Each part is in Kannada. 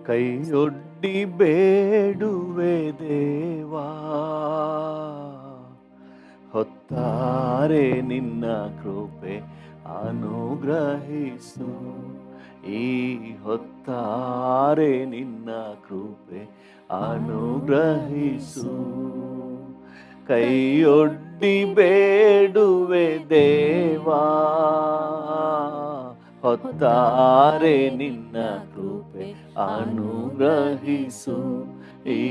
ಕೈಯೊಡ್ಡಿ ಬೇಡುವೆ ದೇವಾ, ಹೊತ್ತಾರೆ ನಿನ್ನ ಕೃಪೆ ಅನುಗ್ರಹಿಸು. ಈ ಹೊತ್ತಾರೆ ನಿನ್ನ ಕೃಪೆ ಅನುಗ್ರಹಿಸು. ಕೈಯೊಡ್ಡಿ ಬೇಡುವೆ ದೇವಾ, ಹೊತ್ತಾರೆ ನಿನ್ನ ಕೃಪೆ ಅನುಗ್ರಹಿಸು. ಈ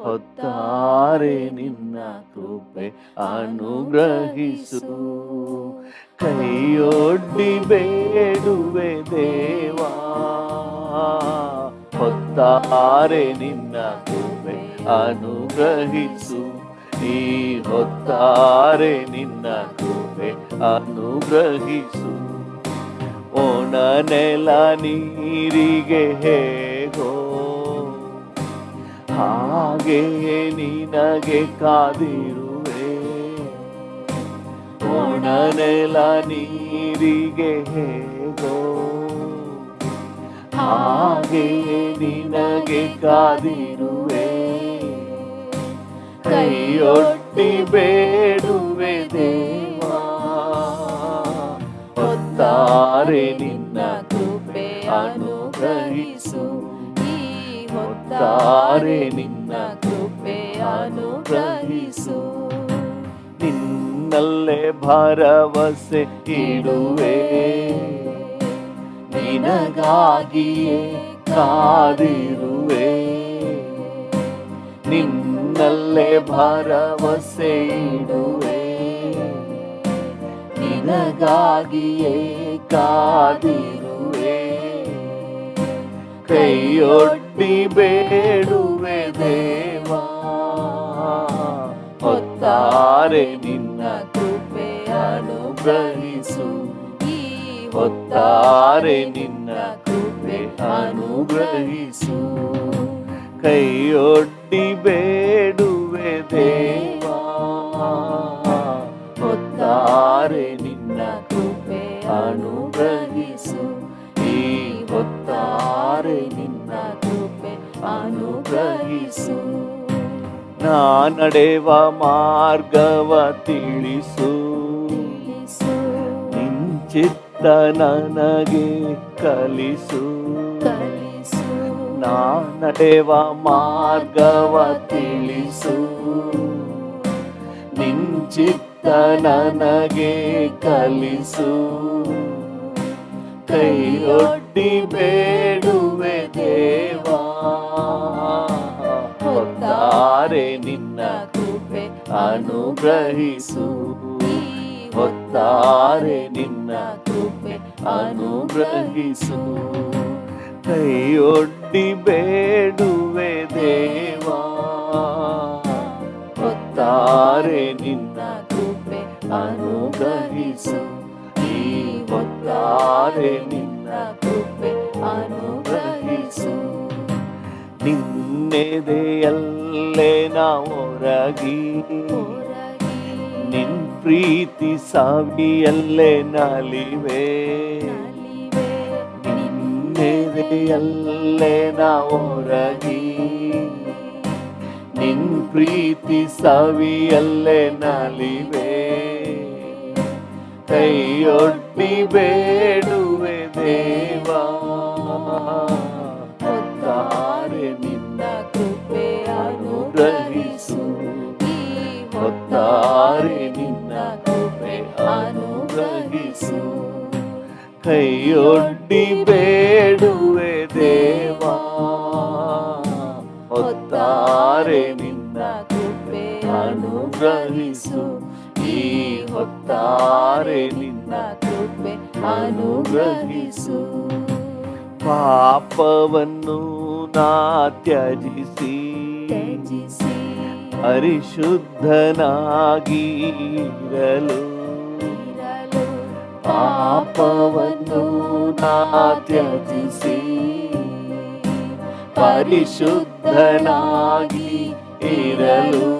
ಹೊತ್ತಾರೆ ನಿನ್ನ ಕೃಪೆ ಅನುಗ್ರಹಿಸು. ಕೈಯೊಡ್ಡಿ ಬೇಡುವೆ ದೇವಾ, ಹೊತ್ತಾರೆ ನಿನ್ನ ಕೃಪೆ ಅನುಗ್ರಹಿಸು. ಈ ಹೊತ್ತಾರೆ ನಿನ್ನ ಕೃಪೆ ಅನುಗ್ರಹಿಸು. ಒಣ ನೆಲ ನೀರಿಗೆ ಹೇಗೋ ಹಾಗೆಯೇ ನಿನಗೆ ಕಾದಿರುವೆ. ಒಣ ನೆಲ ನೀರಿಗೆ ಹೇಗೋ ಹಾಗೆಯೇ ನಿನಗೆ ಕಾದಿರುವೆ. ಕೈಯೊಡ್ಡಿ ಬೇಡುವೆ ದೇವಾ, ಹೊತ್ತಾರೆ ನಿನ್ನ ಕೃಪೆ ಅನುಗ್ರಹಿಸು. ಈ ಹೊತ್ತಾರೆ ನಿನ್ನ ಕೃಪೆ ಅನುಗ್ರಹಿಸು. ನಿನ್ನಲ್ಲೇ ಭರವಸೆ ಇಡುವೆ, ನಿನಗಾಗಿಯೇ ಕಾದಿರುವೆ. ನಿನ್ನಲ್ಲೇ ಭರವಸೆ ಇಡುವೆ, ನಿನಗಾಗಿಯೇ ಕಾದಿರುವೆ. ಕೈಯೊಡ್ಡಿ ಬೇಡುವೆ ದೇವಾ, ಹೊತ್ತಾರೆ ನಿನ್ನ ಕೃಪೆ ಅನುಗ್ರಹಿಸು. ಈ ಹೊತ್ತಾರೆ ನಿನ್ನ ಕೃಪೆ ಅನುಗ್ರಹಿಸು. ಕೈಯೊಡ್ಡಿ ಬೇಡುವೆ ದೇವಾ, ಹೊತ್ತಾರೆ ನಿನ್ನ ಕೃಪೆ ಅನುಗ್ರಹಿಸು. ಈ ಹೊತ್ತಾರೆ ನಿನ್ನ ಕೃಪೆ ಅನುಗ್ರಹಿಸು. ನಾ ನಡೆವ ಮಾರ್ಗವ ತಿಳಿಸು, ನಿನ್ ಚಿತ್ತ ನನಗೆ ಕಲಿಸು. ನಾ ನಡೆವ ಮಾರ್ಗವ ತಿಳಿಸು, ನಿನ್ ಚಿತ್ತ ನನಗೆ ಕಲಿಸು. ಕೈಯೊಡ್ಡಿ ಬೇಡುವೆ ದೇವಾ, ಹೊತ್ತಾರೆ ನಿನ್ನ ಕೃಪೆ ಅನುಗ್ರಹಿಸು. ಹೊತ್ತಾರೆ ನಿನ್ನ ಕೃಪೆ ಅನುಗ್ರಹಿಸು. ಕೈಯೊಡ್ಡಿ ಬೇಡುವೆ ದೇವಾ, ಹೊತ್ತಾರೆ ನಿನ್ನ ಕೃಪೆ ಅನುಗ್ರಹಿಸು. ಈ ಹೊತ್ತಾರೆ ನಿನ್ನ ಕೃಪೆ ಅನುಗ್ರಹಿಸು. ನಿನ್ನೆದೆಯಲ್ಲೇ ನಾ ಒರಗಿ, ನಿನ್ ಪ್ರೀತಿ ಸವಿಯಲ್ಲೇ ನಲಿವೆ. ನಿನ್ನೆದೆಯಲ್ಲೇ ನಾ ಒರಗಿ, ನಿನ್ ಪ್ರೀತಿ ಸವಿಯಲ್ಲೇ ನಲಿವೆ. ಕೈಯೊಡ್ಡಿ ಬೇಡುವೆ ದೇವಾ, ಹೊತ್ತಾರೆ ನಿನ್ನ ಕೃಪೆ ಅನುಗ್ರಹಿಸು. ಈ ಹೊತ್ತಾರೆ ನಿನ್ನ ಕೃಪೆ ಅನುಗ್ರಹಿಸು. ಕೈಯೊಡ್ಡಿ ಬೇಡುವೆ ದೇವಾ, ಹೊತ್ತಾರೆ ನಿನ್ನ ಕೃಪೆ ಅನುಗ್ರಹಿಸು. ಈ ಹೊತ್ತಾರೆ ನಿನ್ನ ಕೃಪೆ ಅನುಗ್ರಹಿಸು. ಪಾಪವನ್ನು ನಾ ತ್ಯಜಿಸಿ, ಪರಿಶುದ್ಧನಾಗಿರಲು. ಪಾಪವನ್ನು ನಾ ತ್ಯಜಿಸಿ, ಪರಿಶುದ್ಧನಾಗಿ ಇರಲು.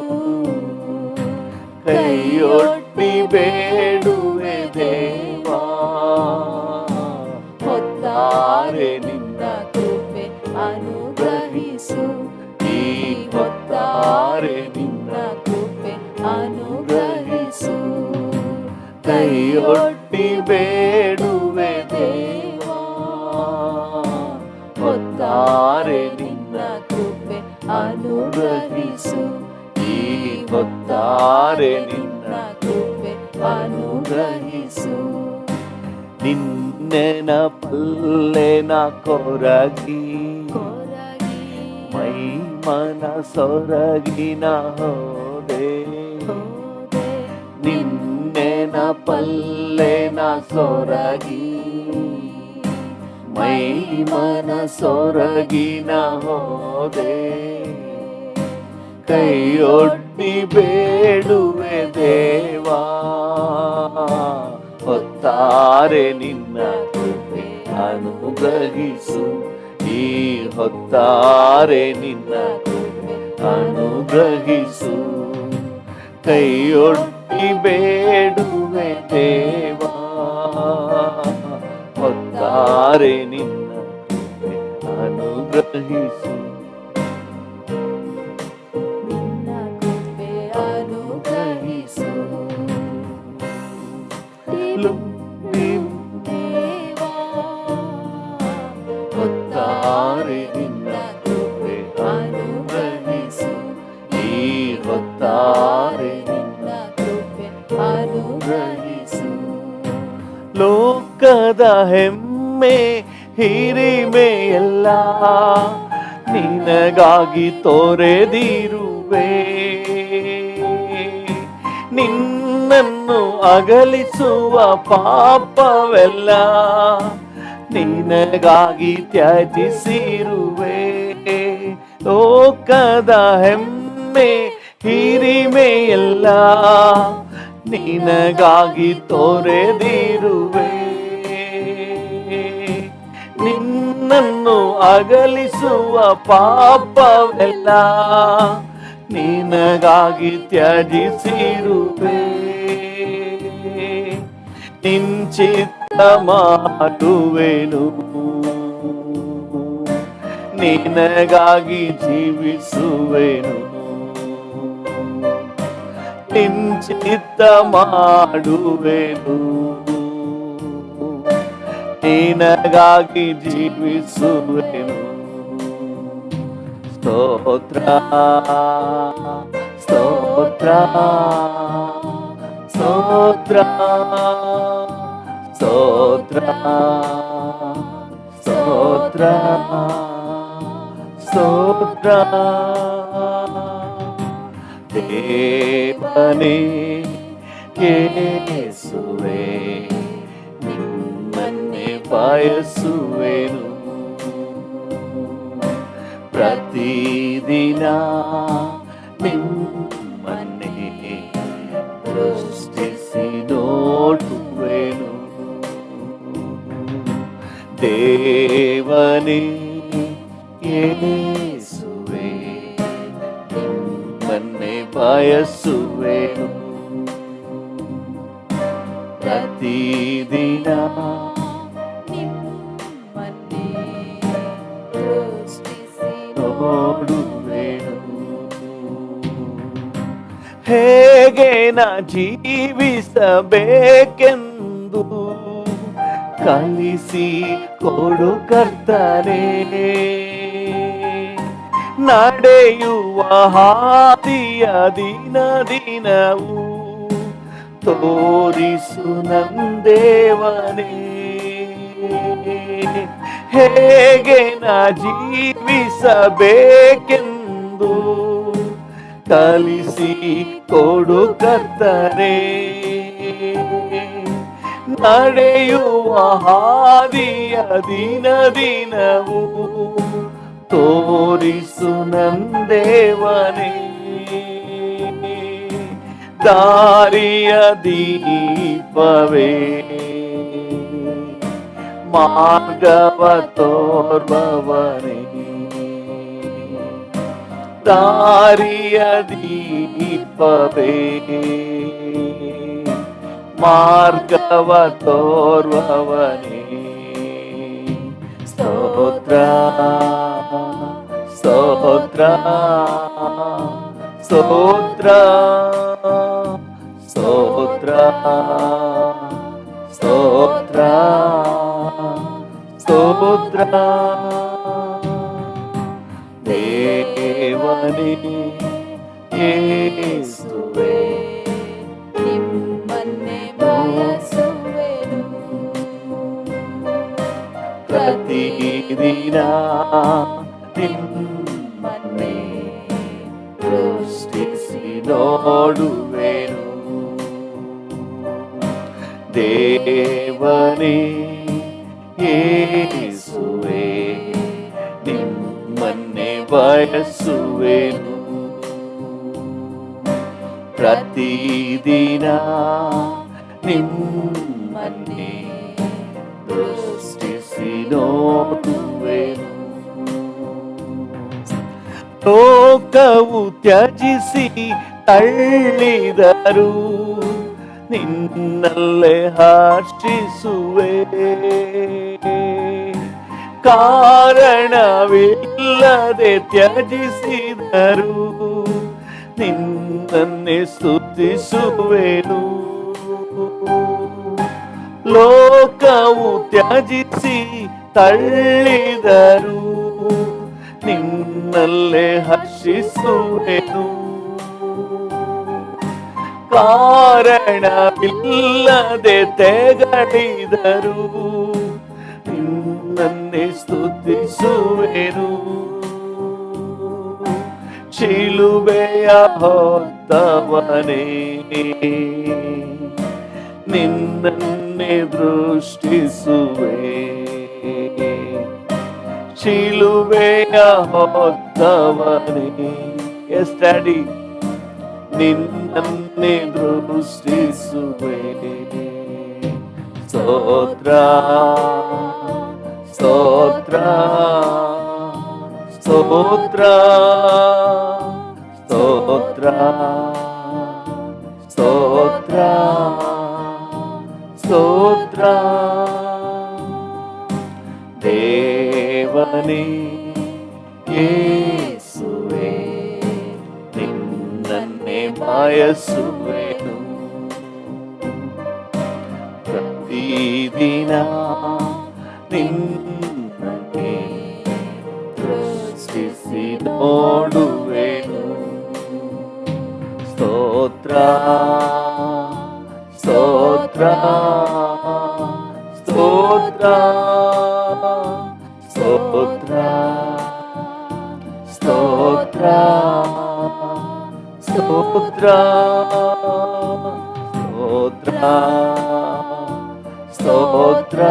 ಕೈಯೊಡ್ಡಿ ಬೇಡುವೆ ದೇವಾ, ಹೊತ್ತಾರೆ ನಿನ್ನ ಕೃಪೆ ಅನುಗ್ರಹಿಸು. ಬೇಡುವೆ ದೇವಾ, ಹೊತ್ತಾರೆ ನಿನ್ನ ಕೃಪೆ ಅನುಗ್ರಹಿಸು, ಈ ಹೊತ್ತಾರೆ ನಿನ್ನ ಕೃಪೆ ಅನುಗ್ರಹಿಸು. ನಿನ್ನೆನ ಪಲ್ಲೆನ ಕೊರಗಿ ಮೈ ಮನ ಸೊರಗಿನ ಹೋದೆ, ನಿನ್ನೆನ ಪಲ್ಲೆನ ಸೊರಗಿ ಮೈ ಮನ ಸೊರಗಿನ ಹೋದೆ, ಕೈಯೊಡ್ಡಿ ಬೇಡುವೆ ದೇವಾ, ಹೊತ್ತಾರೆ ನಿನ್ನ ಕೃಪೆ ಅನುಗ್ರಹಿಸು, ಈ ಹೊತ್ತಾರೆ ನಿನ್ನ ಕೃಪೆ ಅನುಗ್ರಹಿಸು. ಕೈಯೊಡ್ಡಿ ಬೇಡುವೆ ದೇವಾ, ಹೊತ್ತಾರೆ ನಿನ್ನ ಕೃಪೆ ಅನುಗ್ರಹಿಸು. ಹೊತ್ತಾರೆ ನಿನ್ನ ಕೃಪೆ ಅನುಗ್ರಹಿಸು, ಈ ಹೊತ್ತಾರೆ ನಿನ್ನ ಕೃಪೆ ಅನುಗ್ರಹಿಸು. ಲೋಕದ ಹೆಮ್ಮೆ ಹಿರಿಮೆಯೆಲ್ಲ ನಿನಗಾಗಿ ತೊರೆದಿರುವೆ, ನಿನ್ನನ್ನು ಅಗಲಿಸುವ ಪಾಪವೆಲ್ಲ ನಿನಗಾಗಿ ತ್ಯಜಿಸಿರುವೆ. ಲೋಕದ ಹೆಮ್ಮೆ ಹಿರಿಮೆಯೆಲ್ಲ ನಿನಗಾಗಿ ತೊರೆದಿರುವೆ, ನಿನ್ನನ್ನು ಅಗಲಿಸುವ ಪಾಪವೆಲ್ಲ ನಿನಗಾಗಿ ತ್ಯಜಿಸಿರುವೆ. ನಿಂಚಿತ್ತ ಮಾಡುವೆನು, ನಿನಗಾಗಿ ಜೀವಿಸುವೆನು, ನಿಂಚಿತ್ತ ಮಾಡುವೆನು, ನಿನಗಾಗಿ ಜೀವಿಸುವೆನು. ಸ್ತೋತ್ರ ಸ್ತೋತ್ರ ಸ್ತೋತ್ರ ಸ್ತೋತ್ರ ಸ್ತೋತ್ರ ಸ್ತೋತ್ರ. ದೇವನೇ ಯೇಸುವೇ, ನಿಮ್ಮನ್ನೇ ಬಯಸುವೆನು, ಪ್ರತಿದಿನ ನಿಮ್ಮನ್ನೇ ದೃಷ್ಟಿಸಿ ನೋಡುವೆನು. ದೇವನೇ ಯೇಸುವೇ, ನಿಮ್ಮನ್ನೇ ಬಯಸುವೆನು, ಪ್ರತಿದಿನ ನಿಮ್ಮನ್ನೇ ದೃಷ್ಟಿಸಿ ನೋಡುವೆನು. ಹೇಗೆ ನಾ ಜೀವಿಸಬೇಕೆಂದು ಕಲಿಸಿ ಕೊಡು ಕರ್ತನೇ, ನಡೆಯುವ ಹಾದಿಯ ದಿನ ದಿನವೂ ತೋರಿಸು ನಂದೇವನೇ. ಹೇಗೆ ನಾ ಜೀವಿಸಬೇಕೆಂದು ಕಲಿಸಿ ಕೊಡು ಕರ್ತನೇ, ನಡೆಯುವ ಹಾದಿಯ ದಿನ ದಿನವೂ ತೋರಿಸು ನಂದೇವನೇ. ದಾರಿಯ ದೀಪವೇ, ಮಾರ್ಗವ ತೋರ್ಬವನೇ, ದಾರಿಯ ದೀಪವೇ, ಮಾರ್ಗವ ತೋರ್ವವನೇ. ಸ್ತೋತ್ರ ಸ್ತೋತ್ರ ಸ್ತೋತ್ರ ಸ್ತೋತ್ರ ಸ್ತೋತ್ರ ಸ್ತೋತ್ರ ದೇವನೇ ಯೇಸುವೇ ನಿಮ್ಮನ್ನೇ ಬಯಸುವೆನು ಪ್ರತಿದಿನ ನಿಮ್ಮನ್ನೇ ದೃಷ್ಟಿಸಿ ನೋಡುವೆನು ದೇವನೇ ಯೇಸುವೇ ನಿಮ್ಮನ್ನೇ ಬಯಸುವೆನು ಪ್ರತಿದಿನ ನಿಮ್ಮನ್ನೇ ದೃಷ್ಟಿಸಿ ನೋಡುವೆನು ಲೋಕವು ತ್ಯಜಿಸಿ ತಳ್ಳಿದರು ನಿನ್ನಲ್ಲೇ ಹರ್ಷಿಸುವೆ ಕಾರಣವಿಲ್ಲದೆ ತ್ಯಜಿಸಿದರು ನಿನ್ನನ್ನೇ ಸ್ತುತಿಸುವೆನು ಲೋಕವು ತ್ಯಜಿಸಿ ತಳ್ಳಿದರು ನಿನ್ನಲ್ಲೇ ಹರ್ಷಿಸುವೆನು ಕಾರಣವಿಲ್ಲದೆ ತೆಗಳಿದರು ನಿನ್ನನ್ನೇ ಸ್ತುತಿಸುವೆನು ಶಿಲುಬೆಯ ಹೊತ್ತವನೇ ನಿನ್ನನ್ನೇ ದೃಷ್ಟಿಸುವೆ ಶಿಲುಬೆಯ ಹೊತ್ತವನೇ ಎಸ್ ಡ್ಯಾಡಿ ನಿನ್ನನ್ನೇ ದೃಷ್ಟಿಸುವೆ ಸ್ತೋತ್ರ ಸ್ತೋತ್ರ ಸ್ತೋತ್ರ ಸ್ತೋತ್ರ ಸ್ತೋತ್ರ ಸ್ತೋತ್ರ ದೇವನೇ ಯೇಸುವೇ ನಿನ್ನನ್ನೇ ಬಯಸುವೆನು ಪ್ರತಿದಿನ ನಿನ್ನನ್ನೇ ದೃಷ್ಟಿಸಿ ನೋಡುವೆನು ಸ್ತೋತ್ರ ಸ್ತೋತ್ರ ಸ್ತೋತ್ರ ಸ್ತೋತ್ರ ಸ್ತೋತ್ರ ಸ್ತೋತ್ರ ಸ್ತೋತ್ರ ಸ್ತೋತ್ರ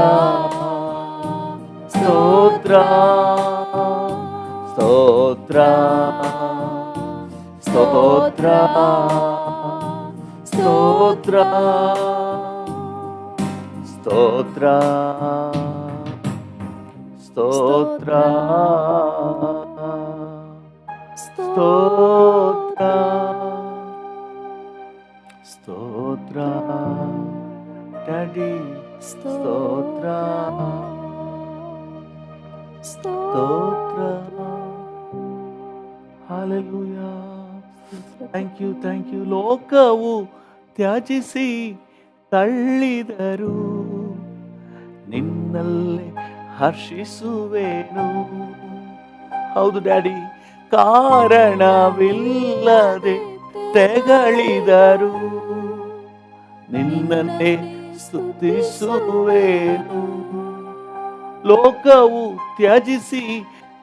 ಸ್ತೋತ್ರ ಸ್ತೋತ್ರ ಸ್ತೋತ್ರ ಸ್ತೋತ್ರ ಸ್ತೋತ್ರ ಸ್ತೋತ್ರ ಸ್ತೋತ್ರ ಡ್ಯಾಡಿ ಸ್ತೋತ್ರ ಸ್ತೋತ್ರ ಹಲ್ಲೆಲೂಯಾ ಥ್ಯಾಂಕ್ ಯು ಲೋಕವು ತ್ಯಜಿಸಿ ತಳ್ಳಿದರು ನಿನ್ನಲ್ಲೇ ಹರ್ಷಿಸುವೆನು ಹೌದು ಡ್ಯಾಡಿ ಕಾರಣವಿಲ್ಲದೆ ತೆಗಳಿದರು ನಿನ್ನನ್ನೇ ಸ್ತುತಿಸುವೆನು ಲೋಕವು ತ್ಯಜಿಸಿ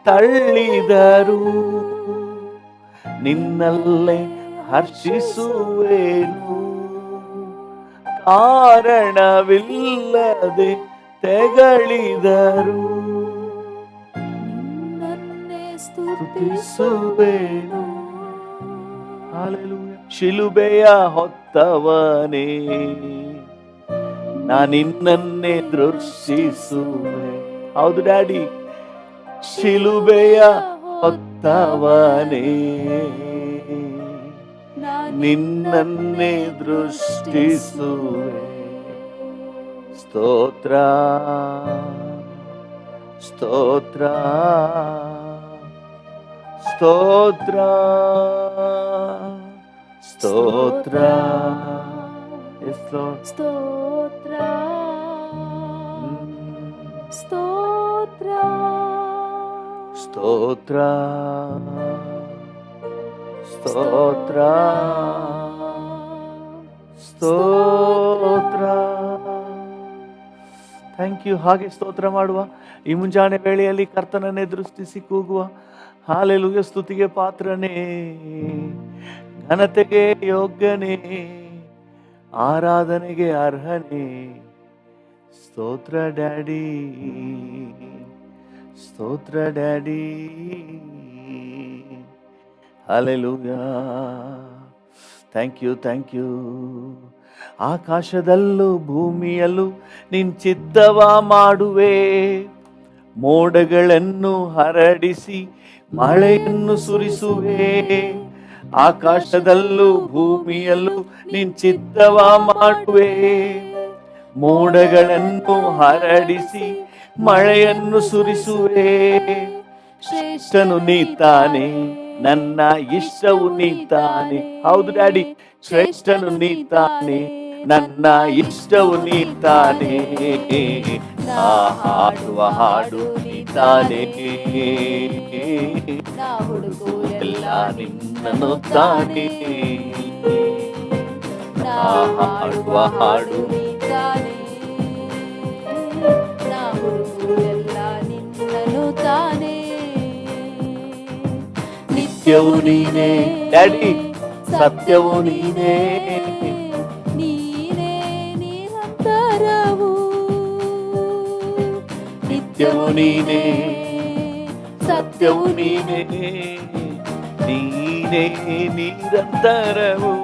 ತಳ್ಳಿದರು ನಿನ್ನಲ್ಲೇ ಹರ್ಷಿಸುವೆನು ಕಾರಣವಿಲ್ಲದೆ ತೆಗಳಿದರು ನಿನ್ನನ್ನೇ ಸ್ತುತಿಸುವೆನು ಹಲ್ಲೆಲೂಯಾ ಶಿಲುಬೆಯ ಹೊತ್ತವನೇ ನಾನಿನ್ನನ್ನೇ ದೃಷ್ಟಿಸುವೆ ಹೌದು ಡ್ಯಾಡಿ ಶಿಲುಬೆಯ ಹೊತ್ತವನೇ ನಿನ್ನನ್ನೇ ದೃಷ್ಟಿಸುವೆ ಸ್ತೋತ್ರ ಸ್ತೋತ್ರ ಸ್ತೋತ್ರ ಸ್ತೋತ್ರ ಸ್ತೋತ್ರ ಸ್ತೋತ್ರ ಸ್ತೋತ್ರ ಸ್ತೋತ್ರ ಸ್ತೋತ್ರ. Thank you. ಹಾಗೆ ಸ್ತೋತ್ರ ಮಾಡುವ. ಈ ಮುಂಜಾನೆ ವೇಳೆಯಲ್ಲಿ ಕರ್ತನನ್ನೇ ದೃಷ್ಟಿಸಿ ಕೂಗುವ. ಹಾಲೆಲೂಯ. ಸ್ತುತಿಗೆ ಪಾತ್ರನೇ, ಘನತೆಗೆ ಯೋಗ್ಯನೇ, ಆರಾಧನೆಗೆ ಅರ್ಹನೇ. ಸ್ತೋತ್ರ ಡ್ಯಾಡಿ, ಸ್ತೋತ್ರ daddy. Hallelujah. Thank you, thank you. ಆಕಾಶದಲ್ಲೂ ಭೂಮಿಯಲ್ಲೂ ನಿನ್ ಚಿತ್ತವ ಮಾಡುವೆ, ಮೋಡಗಳನ್ನು ಹರಡಿಸಿ ಮಳೆಯನ್ನು ಸುರಿಸುವೆ. ಆಕಾಶದಲ್ಲೂ ಭೂಮಿಯಲ್ಲೂ ನಿನ್ ಚಿತ್ತವ ಮಾಡುವೆ, ಮೋಡಗಳನ್ನು ಹರಡಿಸಿ ಮಳೆಯನ್ನು ಸುರಿಸುವೆ. ಶ್ರೇಷ್ಠನು ನೀತಾನೆ, ನನ್ನ ಇಷ್ಟವು ನೀತಾನೆ. ಹೌದು ಡ್ಯಾಡಿ, ಶ್ರೇಷ್ಠನು ನೀತಾನೆ, ನನ್ನ ಇಷ್ಟವು ನೀತಾನೆ. ನಾ ಹಾಡುವ ಹಾಡು ನೀತಾನೆ, ನಾ ಹುಡುಗುವುದೆಲ್ಲ ನಿನ್ನನ್ನು ತಾನೆ. ನಾ ಹಾಡುವ ಹಾಡು ನೀತಾನೆ, ನಾ ಹುಡುಗುವುದೆಲ್ಲ ನಿನ್ನನ್ನು ತಾನೆ. ನಿತ್ಯವು ನೀನೇ ಡ್ಯಾಡಿ, ಸತ್ಯವು ನೀನೇ, ನೀನೇ ನಿರಂತರವು. ನಿತ್ಯವು ನೀನೇ, ಸತ್ಯವು ನೀನೇ, ನೀನೇ ನಿರಂತರವು.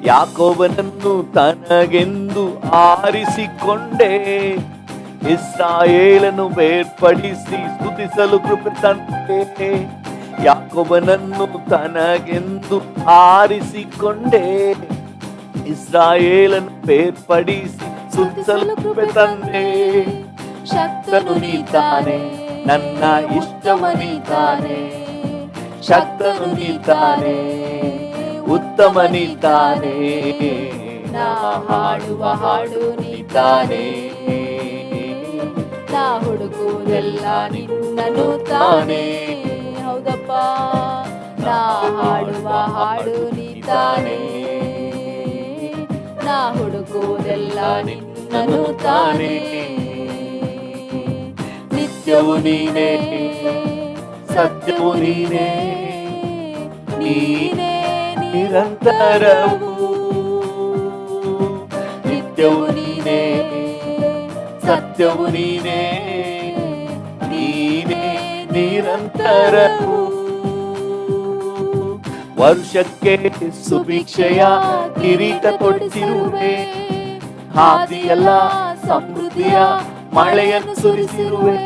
ಯಾಕೋಬನನ್ನು ತನಗೆಂದು ಆರಿಸಿಕೊಂಡೆ, ಇಸ್ರಾಯೇಲನ್ನು ಬೇರ್ಪಡಿಸಿ ಸ್ತುತಿಸಲು ಕೃಪೆ ತಂದೆ. ಯಾಕೋಬನನ್ನು ತನಗೆಂದು ಆರಿಸಿಕೊಂಡೆ, ಇಸ್ರಾಯೇಲನ್ನು ಬೇರ್ಪಡಿಸಿ ಸ್ತುತಿಸಲು ಕೃಪೆ ತಂದೆ. ಶಕ್ತನು ನೀತಾನೆ, ನನ್ನ ಇಷ್ಟವು ನೀತಾನೆ. ಶಕ್ತನು ನೀತಾನೆ, ಉತ್ತಮ ನೀತಾನೆ. ನಾ ಹಾಡುವ ಹಾಡು ನೀತಾನೆ, ನಾ ಹುಡುಕುವುದೆಲ್ಲ ನಿನ್ನನ್ನು ತಾನೆ. ಹೌದಪ್ಪ, ನಾ ಹಾಡುವ ಹಾಡು ನೀತಾನೆ, ನಾ ಹುಡುಕುವುದೆಲ್ಲ ನಿನ್ನನ್ನು ತಾನೆ. ನಿತ್ಯವು ನೀನೇ, ಸತ್ಯವು ನೀನೇ, ನೀನೇ ನಿರಂತರವು. ನಿತ್ಯವು ನೀನೇ, ಸತ್ಯವು ನೀನೇ, ನೀನೇ ನಿರಂತರವು. ವರ್ಷಕ್ಕೆ ಸುಭಿಕ್ಷೆಯ ಕಿರೀಟ ತೊಡಿಸಿರುವೆ, ಹಾದಿಯೆಲ್ಲ ಸಮೃದ್ಧಿಯ ಮಳೆಯನ್ನು ಸುರಿಸಿರುವೆ.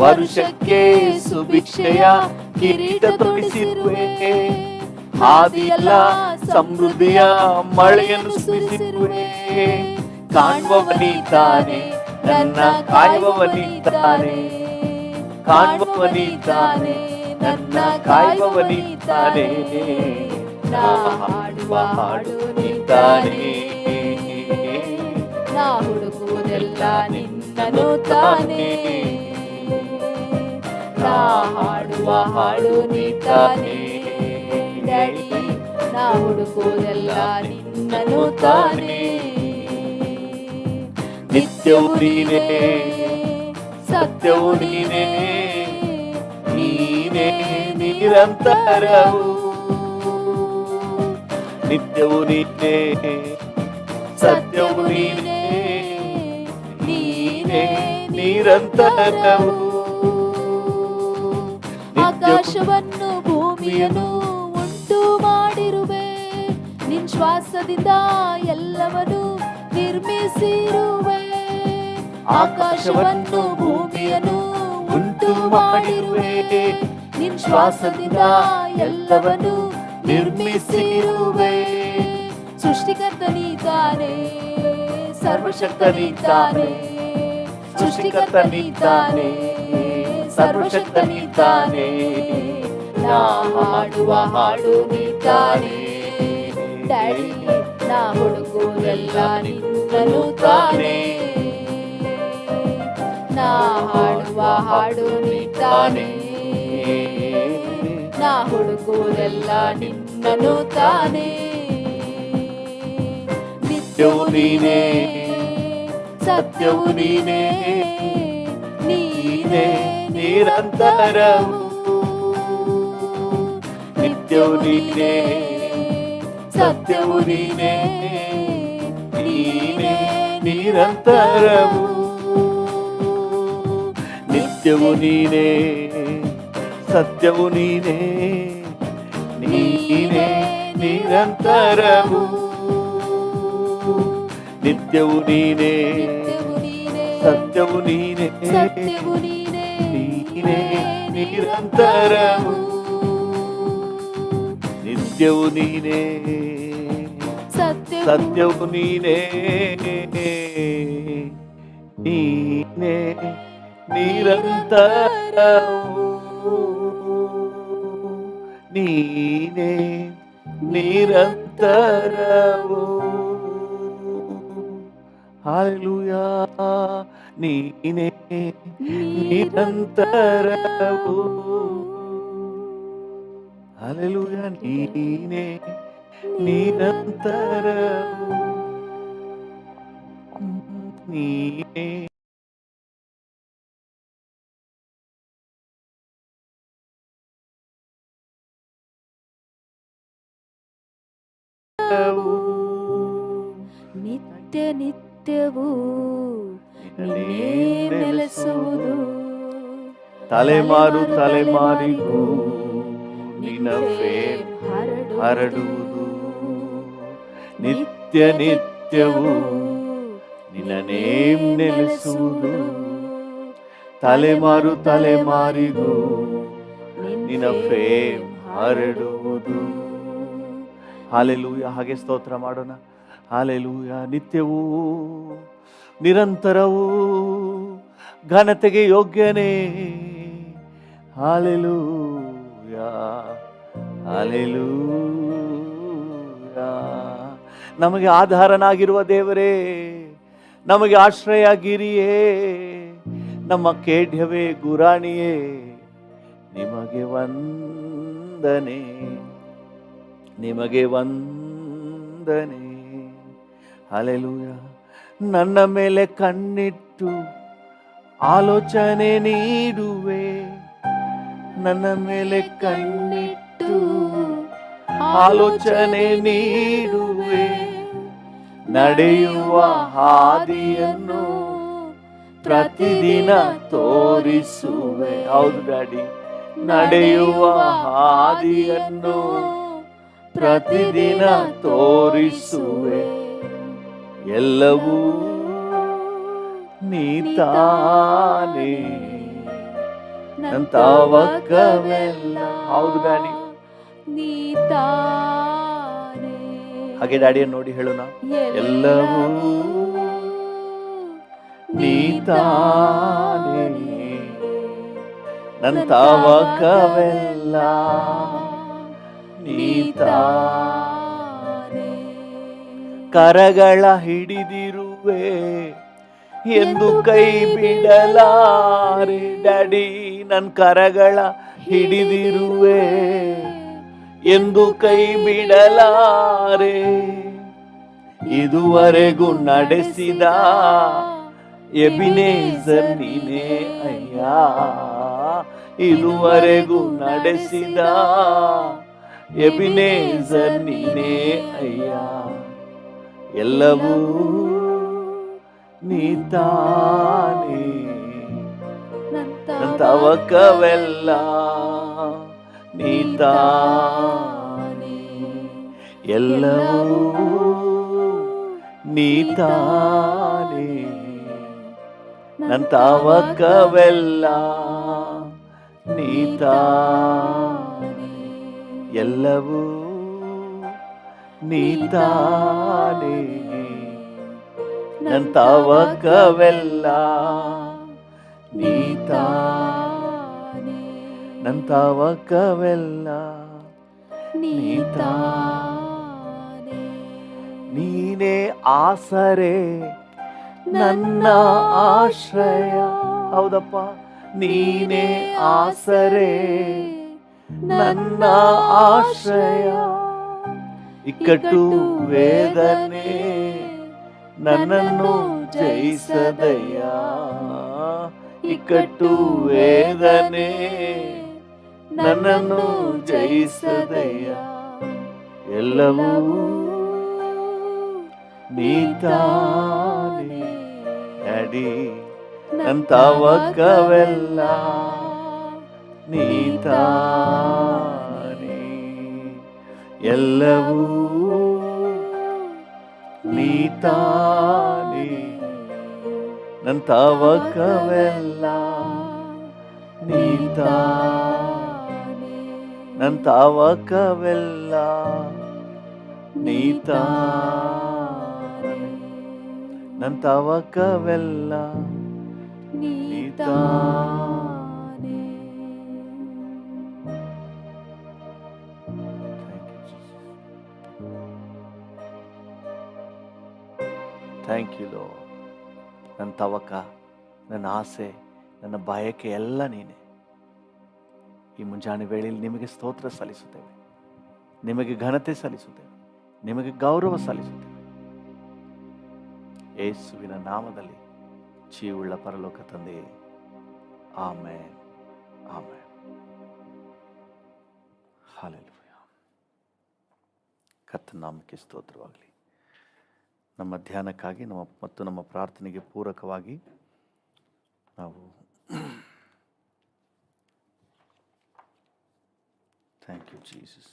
ವರ್ಷಕ್ಕೆ ಸುಭಿಕ್ಷೆಯ ಕಿರೀಟ ತೊಡಿಸಿರುವೆ, ಹಾದಿಯೆಲ್ಲ ಸಮೃದ್ಧಿಯ ಮಳೆಯನ್ನು ಸುರಿಸಿರುವೆ. ಕಾಣುವವನಿದ್ದಾನೆ, ನನ್ನ ಕಾಯುವವನಿದ್ದಾನೆ. ಕಾಣುವವನಿದ್ದಾನೆ, ನನ್ನ ಕಾಯುವವನಿದ್ದಾನೆ. ನಾ ಹಾಡುವ ಹಾಡು ನೀತಾನೆ, ನಾ ಹುಡುಕುವುದೆಲ್ಲ ನಿನ್ನನ್ನು ತಾನೆ. ನಾ ಹಾಡುವ ಹಾಡು ನೀತಾನೆ ಡ್ಯಾಡಿ, ನಾ ಹುಡುಕುವುದೆಲ್ಲ ನಿನ್ನನ್ನು ತಾನೆ. ನಿತ್ಯವು ನೀನೇ, ಸತ್ಯವು ನೀನೇ, ನೀನೇ ನಿರಂತರವು. ನಿತ್ಯವು ನೀನೇ, ಸತ್ಯವು ನೀನೇ, ನೀನೇ ನಿರಂತರವು. ಆಕಾಶವನ್ನು ಭೂಮಿಯನ್ನು ಉಂಟು ಮಾಡಿರುವೆ, ನಿನ್ ಶ್ವಾಸದಿಂದ ಎಲ್ಲವನ್ನು ನಿರ್ಮಿಸಿರುವೆ. ಆಕಾಶವನ್ನು ಭೂಮಿಯನ್ನು ಉಂಟು ಮಾಡಿರುವೆ, ನಿನ್ ಶ್ವಾಸದಿಂದ ಎಲ್ಲವನ್ನು ನಿರ್ಮಿಸಿರುವೆ. ಸೃಷ್ಟಿಕರ್ತ ನೀತಾನೆ, ಸರ್ವಶಕ್ತ ನೀತಾನೆ. ಸೃಷ್ಟಿಕರ್ತ ನೀತಾನೆ, ಸರ್ವಶಕ್ತ ನೀತಾನೆ. ನಾ ಹಾಡುವ ಹಾಡು ನೀತಾನೆ ಡ್ಯಾಡಿ, ನಾ ಹುಡುಕುವುದೆಲ್ಲ ನಿನ್ನನ್ನು ತಾನೆ. ನಾ ಹಾಡುವ ಹಾಡು ನೀತಾನೆ, ನಾ ಹುಡುಕುವುದೆಲ್ಲ ನಿನ್ನನು ತಾನೇ. ನಿತ್ಯವು ನೀನೇ, ಸತ್ಯವು ನೀನೇ, ನೀನೇ ನಿರಂತರವು. ನಿತ್ಯವು ನೀನೇ, ಸತ್ಯವು ನೀನೇ, ನೀನೇ ನಿರಂತರವು. ನಿತ್ಯವು ನೀನೇ, ಸತ್ಯವು ನೀನೇ, ನೀನೇ ನಿರಂತರವು. ನಿತ್ಯವು ನೀನೇ, ಸತ್ಯವು ನೀನೇ, ಸತ್ಯವು ನೀನೇ, ನೀನೇ ನಿರಂತರವು. ನಿತ್ಯವು ನೀನೇ, ಸತ್ಯವು ನೀನೇ, ನೀನೇ ನಿರಂತರವು. ನೀನೇ ನಿರಂತರವು. ಹಲ್ಲೆಲೂಯಾ, ನೀನೇ ನಿರಂತರವು. ಹಲ್ಲೆಲೂಯಾ, ನೀನೇ ನಿರಂತರವು. ನೀನೇ ನಿತ್ಯ ನಿತ್ಯವೂ ನಿನ್ನೇ ನೆಲೆಸುವುದು. ತಲೆಮಾರು ತಲೆಮಾರಿಗೂ ನಿನ್ನ ಫೇಮ್ ಹರಡುವುದು. ನಿತ್ಯ ನಿತ್ಯವೂ ನಿನ್ನ ನೇಮ್ ನೆಲೆಸುವುದು. ತಲೆಮಾರು ತಲೆಮಾರಿಗೂ ನಿನ್ನ ಫೇಮ್ ಹರಡುವುದು. ಹಾಲೆಲೂಯ. ಹಾಗೆ ಸ್ತೋತ್ರ ಮಾಡೋಣ. ಹಾಲೆಲೂಯ. ನಿತ್ಯವೂ ನಿರಂತರವೂ ಘನತೆಗೆ ಯೋಗ್ಯನೇ. Hallelujah, hallelujah. ನಮಗೆ ಆಧಾರನಾಗಿರುವ ದೇವರೇ, ನಮಗೆ ಆಶ್ರಯ ಗಿರಿಯೇ, ನಮ್ಮ ಖೇಡ್ಯವೇ ಗುರಾಣಿಯೇ, ನಿಮಗೆ ವಂದನೆ, ನಿಮಗೆ ವಂದನೆ. ಹಲ್ಲೆಲೂಯ. ನನ್ನ ಮೇಲೆ ಕಣ್ಣಿಟ್ಟು ಆಲೋಚನೆ ನೀಡುವೆ, ನನ್ನ ಮೇಲೆ ಕಣ್ಣಿಟ್ಟು ಆಲೋಚನೆ ನೀಡುವೆ. ನಡೆಯುವ ಹಾದಿಯನ್ನು ಪ್ರತಿದಿನ ತೋರಿಸುವೆ. ಹೌದು ಡ್ಯಾಡಿ, ನಡೆಯುವ ಹಾದಿಯನ್ನು ಪ್ರತಿದಿನ ತೋರಿಸುವೆ. ಎಲ್ಲವೂ ನೀತಾನೇ, ನನ್ನ ತವಕವೆಲ್ಲ. ಹೌದು ಡ್ಯಾಡಿ, ನೀತಾನೇ. ಹಾಗೆ ಡ್ಯಾಡಿಯನ್ನು ನೋಡಿ ಹೇಳೋಣ. ಎಲ್ಲವೂ ನೀತಾನೇ, ನನ್ನ ತವಕವೆಲ್ಲ ನೀತಾನೇ. ಕರಗಳ ಹಿಡಿದಿರುವೆ ಎಂದು ಕೈ ಬಿಡಲಾರೆ. ಡ್ಯಾಡಿ, ನನ್ನ ಕರಗಳ ಹಿಡಿದಿರುವೆ ಎಂದು ಕೈ ಬಿಡಲಾರೆ. ಇದುವರೆಗೂ ನಡೆಸಿದ ಎಬಿನೇಜರ್ ನೀನೇ ಅಯ್ಯ. ಇದುವರೆಗೂ ನಡೆಸಿದ ಎಬಿನೇಜರ್ ನೀನೇ ಅಯ್ಯ. ಎಲ್ಲವೂ ನೀತಾನೇ, ನನ್ನ ತವಕವೆಲ್ಲ ನೀತಾನೇ. ಎಲ್ಲವೂ ನೀತಾನೇ, ನನ್ನ ತವಕವೆಲ್ಲ ನೀತಾನೇ. ಎಲ್ಲವೂ ನೀತಾನೇ, ನನ್ನ ತವಕವೆಲ್ಲ ನೀತಾನೇ. ನನ್ನ ತವಕವೆಲ್ಲ ನೀತಾನೇ. ನೀನೇ ಆಸರೆ, ನನ್ನ ಆಶ್ರಯ. ಹೌದಪ್ಪ, ನೀನೇ ಆಸರೆ, ನನ್ನ ಆಶ್ರಯ. ಇಕ್ಕಟ್ಟು ವೇದನೆ ನನ್ನನ್ನು ಜಯಿಸದಯ್ಯ, ಇಕ್ಕಟ್ಟು ವೇದನೆ ನನ್ನನ್ನು ಜಯಿಸದಯ್ಯ. ಎಲ್ಲವೂ ನೀತಾನೆ ಅಡಿ, ನನ್ನ ತವಕವೆಲ್ಲ ನೀತಾನೆ. ಎಲ್ಲವೂ ನೀತಾನೆ, ನನ್ನ ತವಕವೆಲ್ಲ ನೀತಾನೆ, ನನ್ನ ತವಕವೆಲ್ಲ ನೀತಾನೆ, ನನ್ನ ತವಕವೆಲ್ಲ ನೀತಾನೆ. ಥ್ಯಾಂಕ್ ಯು ಲೋ. ನನ್ನ ತವಕ, ನನ್ನ ಆಸೆ, ನನ್ನ ಬಯಕೆ ಎಲ್ಲ ನೀನೆ. ಈ ಮುಂಜಾನೆ ವೇಳೆಯಲ್ಲಿ ನಿಮಗೆ ಸ್ತೋತ್ರ ಸಲ್ಲಿಸುತ್ತೇವೆ, ನಿಮಗೆ ಘನತೆ ಸಲ್ಲಿಸುತ್ತೇವೆ, ನಿಮಗೆ ಗೌರವ ಸಲ್ಲಿಸುತ್ತೇವೆ. ಯೇಸುವಿನ ನಾಮದಲ್ಲಿ ಜೀವುಳ್ಳ ಪರಲೋಕ ತಂದೆಯೇ, ಆಮೆನ್, ಆಮೆನ್. ಹಲ್ಲೆಲೂಯಾ. ಕರ್ತನ ನಾಮಕ್ಕೆ ಸ್ತೋತ್ರವಾಗಲಿ. ನಮ್ಮ ಧ್ಯಾನಕ್ಕಾಗಿ ಮತ್ತು ನಮ್ಮ ಪ್ರಾರ್ಥನೆಗೆ ಪೂರಕವಾಗಿ ನಾವು ಥ್ಯಾಂಕ್ ಯು ಜೀಸಸ್.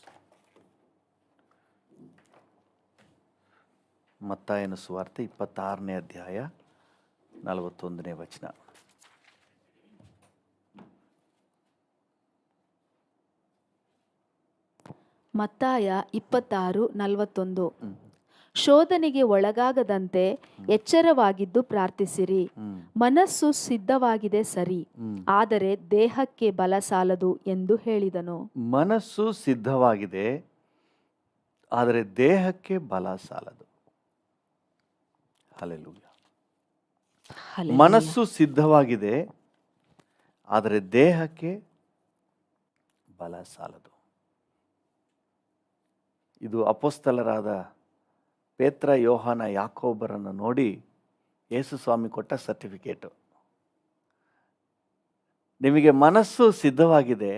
ಮತ್ತಾಯನ ಸುವಾರ್ತೆ 26ನೇ ಅಧ್ಯಾಯ 41ನೇ ವಚನ. ಮತ್ತಾಯ 26:41. ಶೋಧನೆಗೆ ಒಳಗಾಗದಂತೆ ಎಚ್ಚರವಾಗಿದ್ದು ಪ್ರಾರ್ಥಿಸಿರಿ. ಮನಸ್ಸು ಸಿದ್ಧವಾಗಿದೆ ಸರಿ, ಆದರೆ ದೇಹಕ್ಕೆ ಬಲ ಸಾಲದು ಎಂದು ಹೇಳಿದನು. ಮನಸ್ಸು ಸಿದ್ಧವಾಗಿದೆ, ಆದರೆ ದೇಹಕ್ಕೆ ಬಲ ಸಾಲದು. ಹಲ್ಲೆಲೂಯಾ. ಮನಸ್ಸು ಸಿದ್ಧವಾಗಿದೆ, ಆದರೆ ದೇಹಕ್ಕೆ ಬಲ ಸಾಲದು. ಇದು ಅಪೊಸ್ತಲರಾದ ಪೇತ್ರ, ಯೋಹಾನ, ಯಾಕೋಬರನ್ನು ನೋಡಿ ಯೇಸು ಸ್ವಾಮಿ ಕೊಟ್ಟ ಸರ್ಟಿಫಿಕೇಟು. ನಿಮಗೆ ಮನಸ್ಸು ಸಿದ್ಧವಾಗಿದೆ,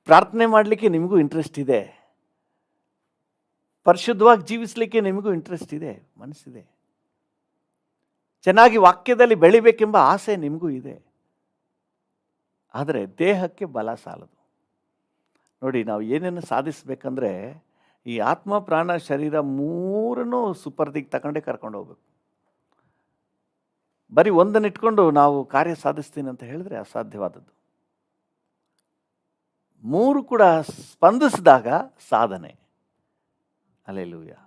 ಪ್ರಾರ್ಥನೆ ಮಾಡಲಿಕ್ಕೆ ನಿಮಗೂ ಇಂಟ್ರೆಸ್ಟ್ ಇದೆ, ಪರಿಶುದ್ಧವಾಗಿ ಜೀವಿಸಲಿಕ್ಕೆ ನಿಮಗೂ ಇಂಟ್ರೆಸ್ಟ್ ಇದೆ, ಮನಸ್ಸಿದೆ, ಚೆನ್ನಾಗಿ ವಾಕ್ಯದಲ್ಲಿ ಬೆಳಿಬೇಕೆಂಬ ಆಸೆ ನಿಮಗೂ ಇದೆ, ಆದರೆ ದೇಹಕ್ಕೆ ಬಲ ಸಾಲದು. ನೋಡಿ, ನಾವು ಏನೇನು ಸಾಧಿಸಬೇಕಂದ್ರೆ ಈ ಆತ್ಮ, ಪ್ರಾಣ, ಶರೀರ ಮೂರನ್ನು ಸುಪರ್ದಿಗೆ ತಗೊಂಡೇ ಕರ್ಕೊಂಡು ಹೋಗ್ಬೇಕು. ಬರೀ ಒಂದನ್ನು ಇಟ್ಕೊಂಡು ನಾವು ಕಾರ್ಯ ಸಾಧಿಸ್ತೀನಿ ಅಂತ ಹೇಳಿದ್ರೆ ಅಸಾಧ್ಯವಾದದ್ದು. ಮೂರು ಕೂಡ ಸ್ಪಂದಿಸಿದಾಗ ಸಾಧನೆ. ಹಲ್ಲೆಲೂಯಾ.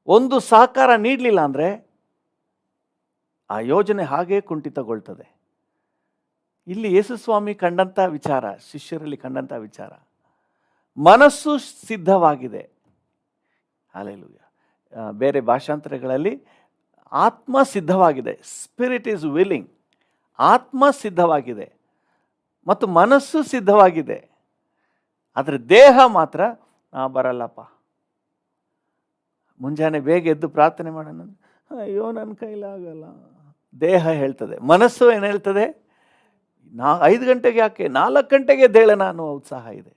ಒಂದು ಸಹಕಾರ ನೀಡಲಿಲ್ಲ ಅಂದರೆ ಆ ಯೋಜನೆ ಹಾಗೇ ಕುಂಠಿತಗೊಳ್ತದೆ. ಇಲ್ಲಿ ಯೇಸುಸ್ವಾಮಿ ಕಂಡಂಥ ವಿಚಾರ, ಶಿಷ್ಯರಲ್ಲಿ ಕಂಡಂಥ ವಿಚಾರ, ಮನಸ್ಸು ಸಿದ್ಧವಾಗಿದೆ. ಹಲ್ಲೆಲೂಯಾ. ಬೇರೆ ಭಾಷಾಂತರಗಳಲ್ಲಿ ಆತ್ಮ ಸಿದ್ಧವಾಗಿದೆ, ಸ್ಪಿರಿಟ್ ಈಸ್ ವಿಲ್ಲಿಂಗ್. ಆತ್ಮ ಸಿದ್ಧವಾಗಿದೆ ಮತ್ತು ಮನಸ್ಸು ಸಿದ್ಧವಾಗಿದೆ, ಆದರೆ ದೇಹ ಮಾತ್ರ ಬರಲ್ಲಪ್ಪ. ಮುಂಜಾನೆ ಬೇಗ ಎದ್ದು ಪ್ರಾರ್ಥನೆ ಮಾಡೋಣ, ಅಯ್ಯೋ ನನ್ನ ಕೈಲಾಗಲ್ಲ. ದೇಹ ಹೇಳ್ತದೆ. ಮನಸ್ಸು ಏನು ಹೇಳ್ತದೆ? 5 ಗಂಟೆಗೆ ಯಾಕೆ, 4 ಗಂಟೆಗೆ ಎದ್ದೇಳೋಣ ಅನ್ನೋ ಉತ್ಸಾಹ ಇದೆ.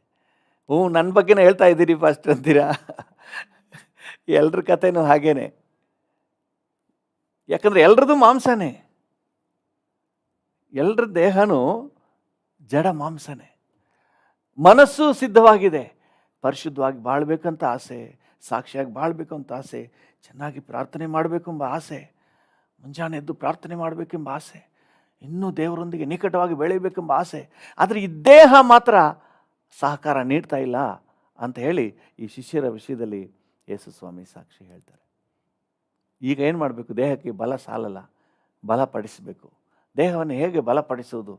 ನನ್ನ ಬಗ್ಗೆನೇ ಹೇಳ್ತಾ ಇದ್ದೀರಿ ಫಸ್ಟ್ ಅಂತೀರಾ? ಎಲ್ರ ಕಥೆನೂ ಹಾಗೇನೆ. ಯಾಕಂದರೆ ಎಲ್ರದ್ದು ಮಾಂಸನೇ, ಎಲ್ರ ದೇಹನೂ ಜಡ ಮಾಂಸನೇ. ಮನಸ್ಸು ಸಿದ್ಧವಾಗಿದೆ, ಪರಿಶುದ್ಧವಾಗಿ ಬಾಳ್ಬೇಕಂತ ಆಸೆ, ಸಾಕ್ಷಿಯಾಗಿ ಬಾಳ್ಬೇಕು ಅಂತ ಆಸೆ, ಚೆನ್ನಾಗಿ ಪ್ರಾರ್ಥನೆ ಮಾಡಬೇಕೆಂಬ ಆಸೆ, ಮುಂಜಾನೆ ಎದ್ದು ಪ್ರಾರ್ಥನೆ ಮಾಡಬೇಕೆಂಬ ಆಸೆ, ಇನ್ನೂ ದೇವರೊಂದಿಗೆ ನಿಕಟವಾಗಿ ಬೆಳೀಬೇಕೆಂಬ ಆಸೆ. ಆದರೆ ಈ ದೇಹ ಮಾತ್ರ ಸಹಕಾರ ನೀಡ್ತಾ ಇಲ್ಲ ಅಂತ ಹೇಳಿ ಈ ಶಿಷ್ಯರ ವಿಷಯದಲ್ಲಿ ಯೇಸುಸ್ವಾಮಿ ಸಾಕ್ಷಿ ಹೇಳ್ತಾರೆ. ಈಗ ಏನು ಮಾಡಬೇಕು? ದೇಹಕ್ಕೆ ಬಲ ಸಾಲಲ್ಲ, ಬಲಪಡಿಸಬೇಕು. ದೇಹವನ್ನು ಹೇಗೆ ಬಲಪಡಿಸೋದು?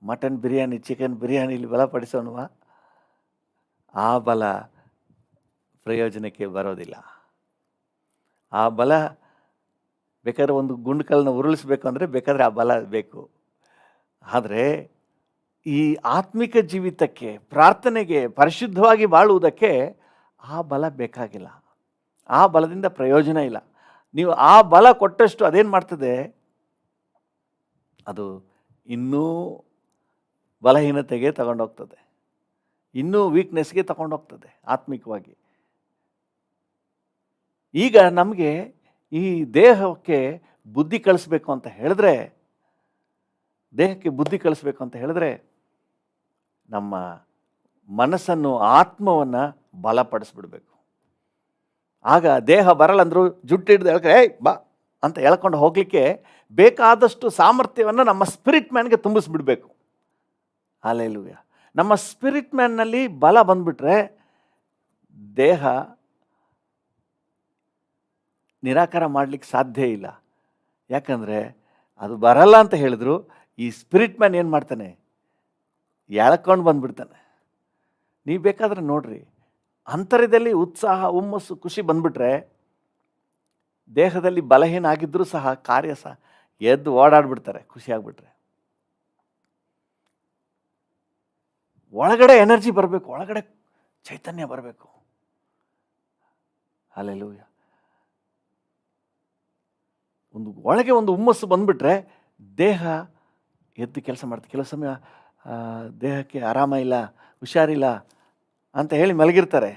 ಮಟನ್ ಬಿರಿಯಾನಿ, ಚಿಕನ್ ಬಿರಿಯಾನಿಲಿ ಬಲಪಡಿಸೋಣವಾ? ಆ ಬಲ ಪ್ರಯೋಜನಕ್ಕೆ ಬರೋದಿಲ್ಲ. ಆ ಬಲ ಬೇಕಾದ್ರೆ ಒಂದು ಗುಂಡ್ಕಲ್ಲನ್ನ ಉರುಳಿಸ್ಬೇಕು ಅಂದರೆ ಬೇಕಾದರೆ ಆ ಬಲ ಬೇಕು. ಆದರೆ ಈ ಆತ್ಮಿಕ ಜೀವಿತಕ್ಕೆ, ಪ್ರಾರ್ಥನೆಗೆ, ಪರಿಶುದ್ಧವಾಗಿ ಬಾಳುವುದಕ್ಕೆ ಆ ಬಲ ಬೇಕಾಗಿಲ್ಲ. ಆ ಬಲದಿಂದ ಪ್ರಯೋಜನ ಇಲ್ಲ. ನೀವು ಆ ಬಲ ಕೊಟ್ಟಷ್ಟು ಅದೇನು ಮಾಡ್ತದೆ, ಅದು ಇನ್ನೂ ಬಲಹೀನತೆಗೆ ತಗೊಂಡೋಗ್ತದೆ, ಇನ್ನೂ ವೀಕ್ನೆಸ್ಗೆ ತಗೊಂಡೋಗ್ತದೆ ಆತ್ಮಿಕವಾಗಿ. ಈಗ ನಮಗೆ ಈ ದೇಹಕ್ಕೆ ಬುದ್ಧಿ ಕಳಿಸ್ಬೇಕು ಅಂತ ಹೇಳಿದ್ರೆ, ನಮ್ಮ ಮನಸ್ಸನ್ನು, ಆತ್ಮವನ್ನು ಬಲಪಡಿಸ್ಬಿಡ್ಬೇಕು. ಆಗ ದೇಹ ಬರಲ್ಲಂದ್ರು ಜುಟ್ಟು ಹಿಡಿದು ಹೇಳ್ತಾರೆ ಏಯ್ ಬಾ ಅಂತ ಹೇಳ್ಕೊಂಡು ಹೋಗಲಿಕ್ಕೆ ಬೇಕಾದಷ್ಟು ಸಾಮರ್ಥ್ಯವನ್ನು ನಮ್ಮ ಸ್ಪಿರಿಟ್ ಮ್ಯಾನ್ಗೆ ತುಂಬಿಸ್ಬಿಡ್ಬೇಕು. ಹಲ್ಲೆಲೂಯ. ನಮ್ಮ ಸ್ಪಿರಿಟ್ ಮ್ಯಾನ್ನಲ್ಲಿ ಬಲ ಬಂದ್ಬಿಟ್ರೆ ದೇಹ ನಿರಾಕಾರ ಮಾಡಲಿಕ್ಕೆ ಸಾಧ್ಯ ಇಲ್ಲ. ಯಾಕಂದರೆ ಅದು ಬರಲ್ಲ ಅಂತ ಹೇಳಿದ್ರು ಈ ಸ್ಪಿರಿಟ್ ಮ್ಯಾನ್ ಏನು ಮಾಡ್ತಾನೆ, ಎಳ್ಕೊಂಡು ಬಂದ್ಬಿಡ್ತಾನೆ. ನೀವು ಬೇಕಾದ್ರೆ ನೋಡ್ರಿ, ಅಂತರ್ಯದಲ್ಲಿ ಉತ್ಸಾಹ, ಹುಮ್ಮಸ್ಸು, ಖುಷಿ ಬಂದ್ಬಿಟ್ರೆ ದೇಹದಲ್ಲಿ ಬಲಹೀನ ಆಗಿದ್ದರೂ ಸಹ ಕಾರ್ಯ ಸಹ ಎದ್ದು ಓಡಾಡ್ಬಿಡ್ತಾರೆ ಖುಷಿ ಆಗ್ಬಿಟ್ರೆ. ಒಳಗಡೆ ಎನರ್ಜಿ ಬರಬೇಕು, ಒಳಗಡೆ ಚೈತನ್ಯ ಬರಬೇಕು. ಹಲ್ಲೆಲೂಯ. ಒಳಗೆ ಒಂದು ಹುಮ್ಮಸ್ಸು ಬಂದ್ಬಿಟ್ರೆ ದೇಹ ಎದ್ದು ಕೆಲಸ ಮಾಡ್ತಾರೆ. ಕೆಲವು ಸಮಯ ದೇಹಕ್ಕೆ ಆರಾಮ ಇಲ್ಲ, ಹುಷಾರಿಲ್ಲ ಅಂತ ಹೇಳಿ ಮಲಗಿರ್ತಾರೆ.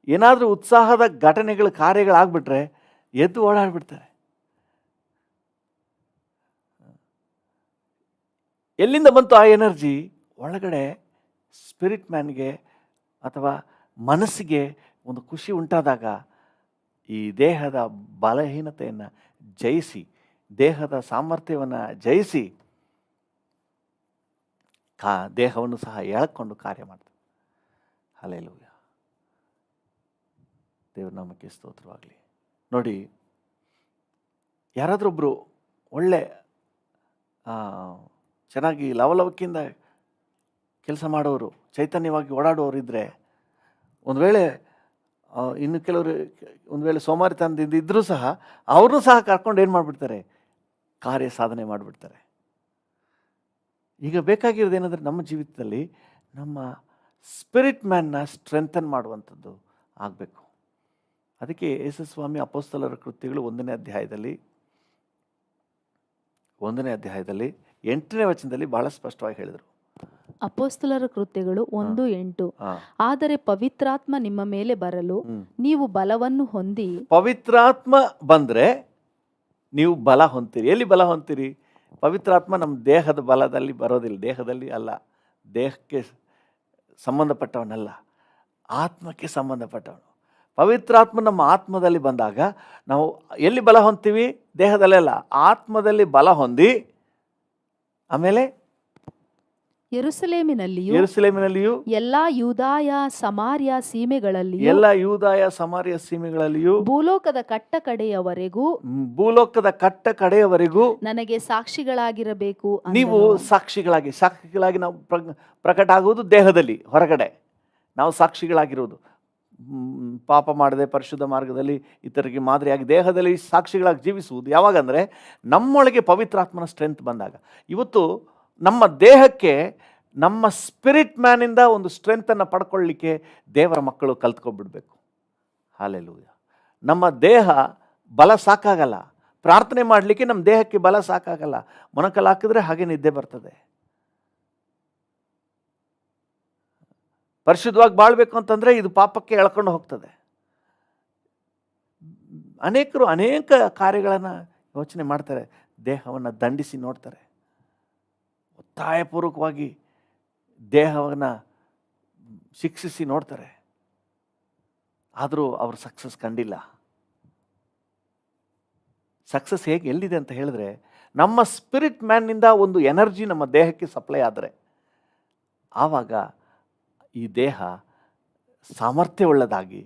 ಏನಾದರೂ ಉತ್ಸಾಹದ ಘಟನೆಗಳು, ಕಾರ್ಯಗಳಾಗ್ಬಿಟ್ರೆ ಎದ್ದು ಓಡಾಡ್ಬಿಡ್ತಾರೆ. ಎಲ್ಲಿಂದ ಬಂತು ಆ ಎನರ್ಜಿ? ಒಳಗಡೆ ಸ್ಪಿರಿಟ್ ಮ್ಯಾನ್ಗೆ ಅಥವಾ ಮನಸ್ಸಿಗೆ ಒಂದು ಖುಷಿ ಉಂಟಾದಾಗ ಈ ದೇಹದ ಬಲಹೀನತೆಯನ್ನು ಜಯಿಸಿ, ದೇಹದ ಸಾಮರ್ಥ್ಯವನ್ನು ಜಯಿಸಿ ದೇಹವನ್ನು ಸಹ ಎಳ್ಕೊಂಡು ಕಾರ್ಯ ಮಾಡ್ತಾರೆ. ಹಲ್ಲೆಲೂಯ. ದೇವ್ರ ನಾಮಕ್ಕೆ ಸ್ತೋತ್ರವಾಗಲಿ. ನೋಡಿ, ಯಾರಾದ್ರೊಬ್ಬರು ಒಳ್ಳೆ ಚೆನ್ನಾಗಿ ಲವಲವಿಕೆಯಿಂದ ಕೆಲಸ ಮಾಡೋರು, ಚೈತನ್ಯವಾಗಿ ಓಡಾಡುವವರು ಇದ್ದರೆ, ಒಂದು ವೇಳೆ ಇನ್ನು ಕೆಲವರು ಒಂದು ವೇಳೆ ಸೋಮಾರಿತನದಿಂದ ಇದ್ದರೂ ಸಹ ಅವ್ರನ್ನೂ ಸಹ ಕರ್ಕೊಂಡು ಏನು ಮಾಡಿಬಿಡ್ತಾರೆ, ಕಾರ್ಯ ಸಾಧನೆ ಮಾಡಿಬಿಡ್ತಾರೆ. ಈಗ ಬೇಕಾಗಿರೋದು ಏನಂದರೆ ನಮ್ಮ ಜೀವಿತದಲ್ಲಿ ನಮ್ಮ ಸ್ಪಿರಿಟ್ ಮ್ಯಾನ್ನ ಸ್ಟ್ರೆಂಥನ್ ಮಾಡುವಂಥದ್ದು ಆಗಬೇಕು. ಅದಕ್ಕೆ ಯೇಸುಸ್ವಾಮಿ ಅಪೊಸ್ತಲರ ಕೃತ್ಯಗಳು 1ನೇ ಅಧ್ಯಾಯದಲ್ಲಿ 8ನೇ ವಚನದಲ್ಲಿ ಬಹಳ ಸ್ಪಷ್ಟವಾಗಿ ಹೇಳಿದರು. ಅಪೊಸ್ತಲರ ಕೃತ್ಯಗಳು 1:8. ಆದರೆ ಪವಿತ್ರಾತ್ಮ ನಿಮ್ಮ ಮೇಲೆ ಬರಲು ನೀವು ಬಲವನ್ನು ಹೊಂದಿ. ಪವಿತ್ರಾತ್ಮ ಬಂದರೆ ನೀವು ಬಲ ಹೊಂತೀರಿ. ಎಲ್ಲಿ ಬಲ ಹೊಂತೀರಿ? ಪವಿತ್ರಾತ್ಮ ನಮ್ಮ ದೇಹದ ಬಲದಲ್ಲಿ ಬರೋದಿಲ್ಲ, ದೇಹದಲ್ಲಿ ಅಲ್ಲ, ದೇಹಕ್ಕೆ ಸಂಬಂಧಪಟ್ಟವನಲ್ಲ, ಆತ್ಮಕ್ಕೆ ಸಂಬಂಧಪಟ್ಟವನು. ಪವಿತ್ರಾತ್ಮ ನಮ್ಮ ಆತ್ಮದಲ್ಲಿ ಬಂದಾಗ ನಾವು ಎಲ್ಲಿ ಬಲ ಹೊಂತೀವಿ? ದೇಹದಲ್ಲೆಲ್ಲ, ಆತ್ಮದಲ್ಲಿ ಬಲ ಹೊಂದಿ ಆಮೇಲೆ ಯೆರೂಸಲೇಮಿನಲ್ಲಿಯೂ ಎಲ್ಲಾ ಯೂದಾಯ ಸಮಾರ್ಯ ಸೀಮೆಗಳಲ್ಲಿಯೂ ಭೂಲೋಕದ ಕಟ್ಟ ಕಡೆಯವರೆಗೂ ನನಗೆ ಸಾಕ್ಷಿಗಳಾಗಿರಬೇಕು. ನೀವು ಸಾಕ್ಷಿಗಳಾಗಿ ನಾವು ಪ್ರಕಟ ಆಗುವುದು ದೇಹದಲ್ಲಿ, ಹೊರಗಡೆ ನಾವು ಸಾಕ್ಷಿಗಳಾಗಿರುವುದು. ಪಾಪ ಮಾಡದೆ ಪರಿಶುದ್ಧ ಮಾರ್ಗದಲ್ಲಿ ಇತರರಿಗೆ ಮಾದರಿಯಾಗಿ ದೇಹದಲ್ಲಿ ಸಾಕ್ಷಿಗಳಾಗಿ ಜೀವಿಸುವುದು ಯಾವಾಗಂದರೆ ನಮ್ಮೊಳಗೆ ಪವಿತ್ರಾತ್ಮನ ಸ್ಟ್ರೆಂತ್ ಬಂದಾಗ. ಇವತ್ತು ನಮ್ಮ ದೇಹಕ್ಕೆ ನಮ್ಮ ಸ್ಪಿರಿಟ್ ಮ್ಯಾನಿಂದ ಒಂದು ಸ್ಟ್ರೆಂತನ್ನು ಪಡ್ಕೊಳ್ಳಿಕ್ಕೆ ದೇವರ ಮಕ್ಕಳು ಕಲ್ತ್ಕೊಬಿಡ್ಬೇಕು. ಹಲ್ಲೆಲೂಯ. ನಮ್ಮ ದೇಹ ಬಲ ಸಾಕಾಗಲ್ಲ, ಪ್ರಾರ್ಥನೆ ಮಾಡಲಿಕ್ಕೆ ನಮ್ಮ ದೇಹಕ್ಕೆ ಬಲ ಸಾಕಾಗಲ್ಲ. ಮೊಣಕಲ್ ಹಾಕಿದ್ರೆ ಹಾಗೆ ನಿದ್ದೆ ಬರ್ತದೆ. ಪರಿಶುದ್ಧವಾಗಿ ಬಾಳ್ಬೇಕು ಅಂತಂದರೆ ಇದು ಪಾಪಕ್ಕೆ ಎಳ್ಕೊಂಡು ಹೋಗ್ತದೆ. ಅನೇಕರು ಅನೇಕ ಕಾರ್ಯಗಳನ್ನು ಯೋಚನೆ ಮಾಡ್ತಾರೆ, ದೇಹವನ್ನು ದಂಡಿಸಿ ನೋಡ್ತಾರೆ, ಒತ್ತಾಯಪೂರ್ವಕವಾಗಿ ದೇಹವನ್ನು ಶಿಕ್ಷಿಸಿ ನೋಡ್ತಾರೆ, ಆದರೂ ಅವರು ಸಕ್ಸಸ್ ಕಂಡಿಲ್ಲ. ಸಕ್ಸಸ್ ಎಲ್ಲಿದೆ ಅಂತ ಹೇಳಿದ್ರೆ, ನಮ್ಮ ಸ್ಪಿರಿಟ್ ಮ್ಯಾನ್ನಿಂದ ಒಂದು ಎನರ್ಜಿ ನಮ್ಮ ದೇಹಕ್ಕೆ ಸಪ್ಲೈ ಆದರೆ ಆವಾಗ ಈ ದೇಹ ಸಾಮರ್ಥ್ಯವುಳ್ಳದಾಗಿ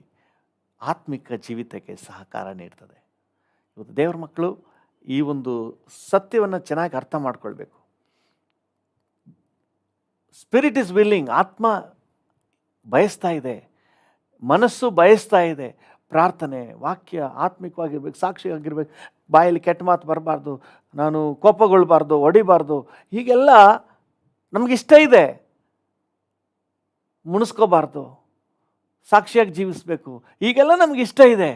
ಆತ್ಮಿಕ ಜೀವಿತಕ್ಕೆ ಸಹಕಾರ ನೀಡ್ತದೆ. ಇವತ್ತು ದೇವರ ಮಕ್ಕಳು ಈ ಒಂದು ಸತ್ಯವನ್ನು ಚೆನ್ನಾಗಿ ಅರ್ಥ ಮಾಡ್ಕೊಳ್ಬೇಕು. ಸ್ಪಿರಿಟ್ ಇಸ್ ವಿಲ್ಲಿಂಗ್, ಆತ್ಮ ಬಯಸ್ತಾ ಇದೆ, ಮನಸ್ಸು ಬಯಸ್ತಾ ಇದೆ, ಪ್ರಾರ್ಥನೆ, ವಾಕ್ಯ, ಆತ್ಮಿಕವಾಗಿರ್ಬೇಕು, ಸಾಕ್ಷಿಯಾಗಿರ್ಬೇಕು, ಬಾಯಲ್ಲಿ ಕೆಟ್ಟ ಮಾತು ಬರಬಾರ್ದು, ನಾನು ಕೋಪಗೊಳ್ಬಾರ್ದು, ಹೊಡಿಬಾರ್ದು, ಹೀಗೆಲ್ಲ ನಮಗಿಷ್ಟ ಇದೆ. ಮುಣಿಸ್ಕೋಬಾರ್ದು, ಸಾಕ್ಷಿಯಾಗಿ ಜೀವಿಸಬೇಕು, ಹೀಗೆಲ್ಲ ನಮಗಿಷ್ಟ ಇದೆ.